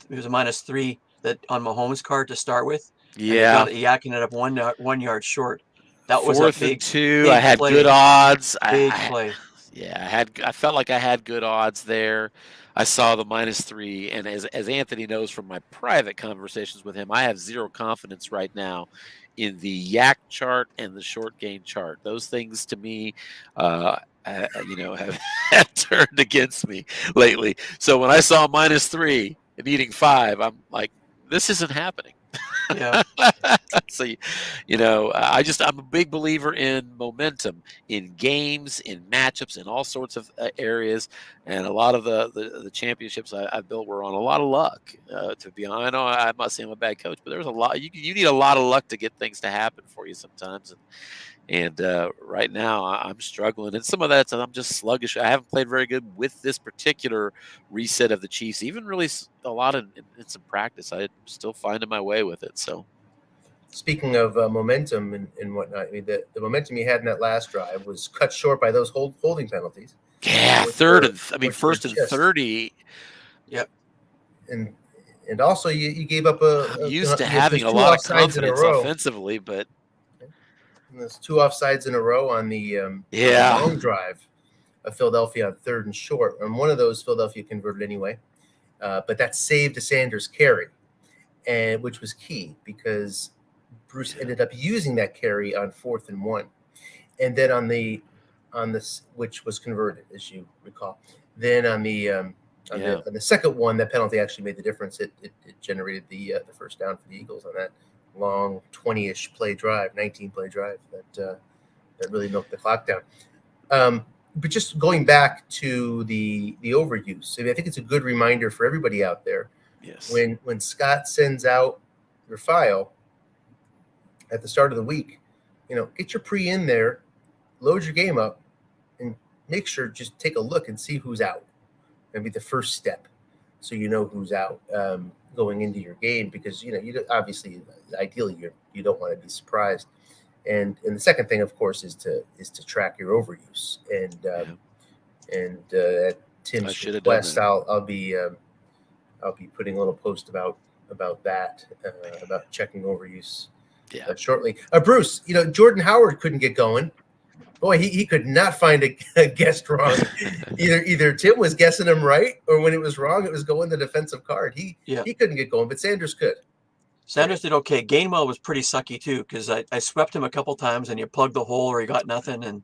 was a -3 that on Mahomes' card to start with. And Yeah. the yak ended up 1 yard short. That was a 4th and 2. I big had play. good odds. Big play. I felt like I had good odds there. I saw the -3, and as Anthony knows from my private conversations with him, I have zero confidence right now in the yak chart and the short gain chart. Those things to me, have turned against me lately. So when I saw -3 and eating 5, I'm like, this isn't happening. Yeah. So, I'm a big believer in momentum in games, in matchups, in all sorts of areas. And a lot of the championships I've built were on a lot of luck. To be honest, I know I'm not saying I'm a bad coach, but there's a lot. You need a lot of luck to get things to happen for you sometimes. And right now I'm struggling, and some of that's I'm just sluggish. I haven't played very good with this particular reset of the Chiefs. Even really a lot in some practice, I'm still finding my way with it. So, speaking of momentum and whatnot, I mean, the momentum you had in that last drive was cut short by those holding penalties. yeah, first and 30. Yep. And also you gave up I'm used to having a lot of confidence offensively, but. And there's 2 offsides in a row on the long drive of Philadelphia on 3rd and short. And one of those Philadelphia converted anyway. But that saved a Sanders carry, and which was key because Bruce ended up using that carry on 4th and 1. And then on this, which was converted, as you recall. Then on the second one, that penalty actually made the difference. It generated the first down for the Eagles on that long 20-ish play drive, 19 play drive that really milked the clock down. But just going back to the overuse, I mean, I think it's a good reminder for everybody out there. Yes. When Scott sends out your file at the start of the week, get your pre in there, load your game up, and make sure, just take a look and see who's out. That'd be the first step, so you know who's out going into your game, because you obviously, ideally, you don't want to be surprised. And the second thing, of course, is to track your overuse. And at Tim's request, I'll be putting a little post about that, about checking overuse shortly. Bruce, Jordan Howard couldn't get going. Boy, he could not find a guess wrong. Either Tim was guessing him right, or when it was wrong, it was going the defensive card. He couldn't get going, but Sanders could. Sanders did okay. Gainwell was pretty sucky too, because I swept him a couple times and you plugged the hole or he got nothing, and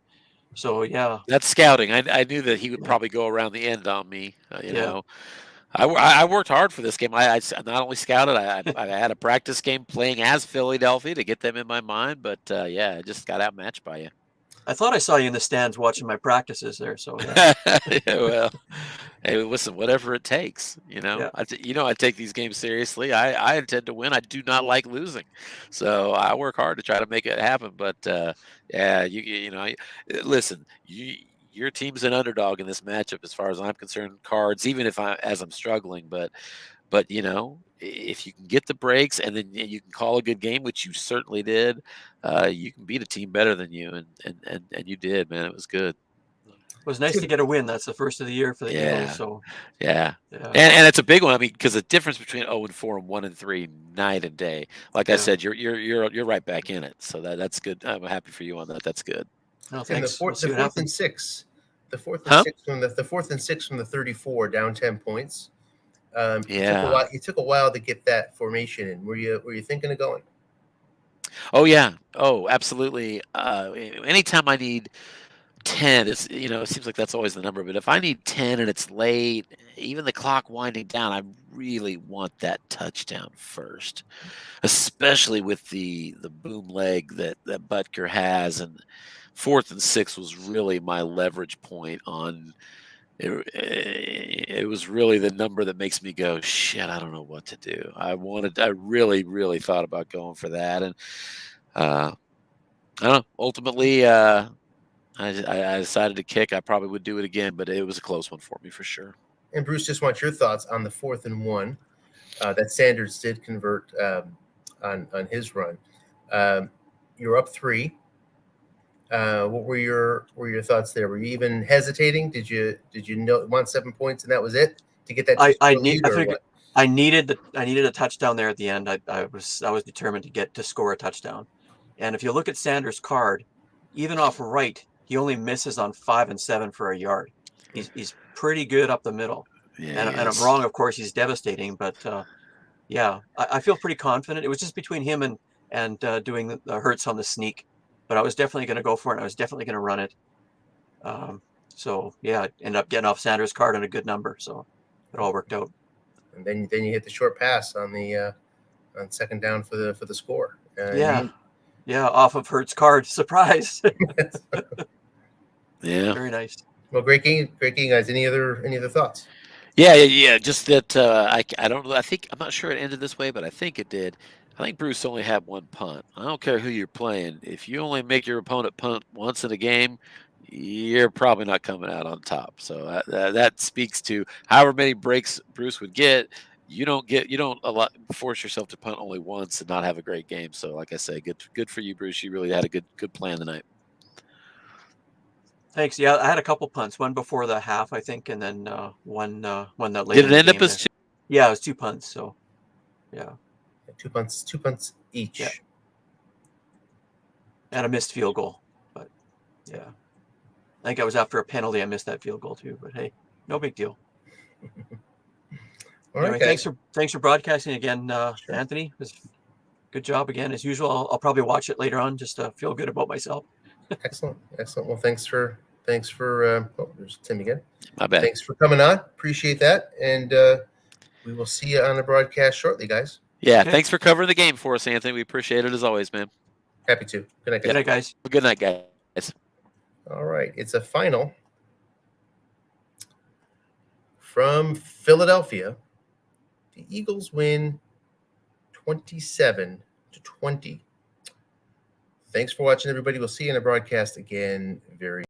so yeah. That's scouting. I knew that he would probably go around the end on me. I worked hard for this game. I not only scouted, I had a practice game playing as Philadelphia to get them in my mind, but I just got outmatched by you. I thought I saw you in the stands watching my practices there. So well, hey, listen, whatever it takes. I take these games seriously. I intend to win. I do not like losing, so I work hard to try to make it happen. But listen, your team's an underdog in this matchup, as far as I'm concerned. Cards, even if I'm struggling, but if you can get the breaks and then you can call a good game, which you certainly did, you can beat a team better than you, and you did, man. It was good. It was nice to get a win. That's the first of the year for the Eagles. So and it's a big one. I mean, because the difference between 0-4 and 1-3, night and day. Like I said, you're right back in it. So that's good. I'm happy for you on that. That's good. No, thanks. And the fourth and six from the 34 down 10 points. It took a while to get that formation in. Were you thinking of going? Oh yeah. Oh, absolutely. Anytime I need 10, it's it seems like that's always the number. But if I need 10 and it's late, even the clock winding down, I really want that touchdown first, especially with the boom leg that Butker has. And 4th and 6 was really my leverage point on. It was really the number that makes me go, shit, I don't know what to do. I really, really thought about going for that. And I don't know. Ultimately, I decided to kick. I probably would do it again, but it was a close one for me for sure. And Bruce, just wants your thoughts on the 4th and 1 that Sanders did convert on his run. You're up 3. What were your thoughts there? Were you even hesitating? Did you want 7 points and that was it to get that? I needed a touchdown there at the end. I was determined to score a touchdown. And if you look at Sanders' card, even off right, he only misses on 5 and 7 for a yard. He's pretty good up the middle. Yeah, and I'm wrong, of course. He's devastating, but yeah, I feel pretty confident. It was just between him and doing the Hurts on the sneak, but I was definitely going to go for it. And I was definitely going to run it. So yeah, I ended up getting off Sanders' card on a good number, so it all worked out. And then you hit the short pass on the on 2nd down for the score. Yeah, off of Hurts' card. Surprise. Yeah. Very nice. Well, great game, guys. Any other thoughts? Yeah. Just that I don't know. I'm not sure it ended this way, but I think it did. I think Bruce only had 1 punt. I don't care who you're playing. If you only make your opponent punt once in a game, you're probably not coming out on top. So that speaks to however many breaks Bruce would get. You don't force yourself to punt only once and not have a great game. So like I say, good for you, Bruce. You really had a good plan tonight. Thanks. Yeah, I had a couple punts, one before the half, I think, and then one that late. Did it in the end up game as there. Yeah, it was 2 punts. So yeah, 2 punts each. Yeah. And a missed field goal. But yeah, I think I was after a penalty. I missed that field goal too. But hey, no big deal. Anyway, thanks for broadcasting again, Sure. Anthony. It was good job again as usual. I'll probably watch it later on just to feel good about myself. Excellent. Well, thanks for there's Tim again. My bad. Thanks for coming on. Appreciate that, and we will see you on the broadcast shortly, guys. Yeah, Okay. Thanks for covering the game for us, Anthony. We appreciate it as always, man. Happy to. Good night, guys. Good night, guys. Good night, guys. All right, it's a final from Philadelphia. The Eagles win 27-20. Thanks for watching, everybody. We'll see you in the broadcast again very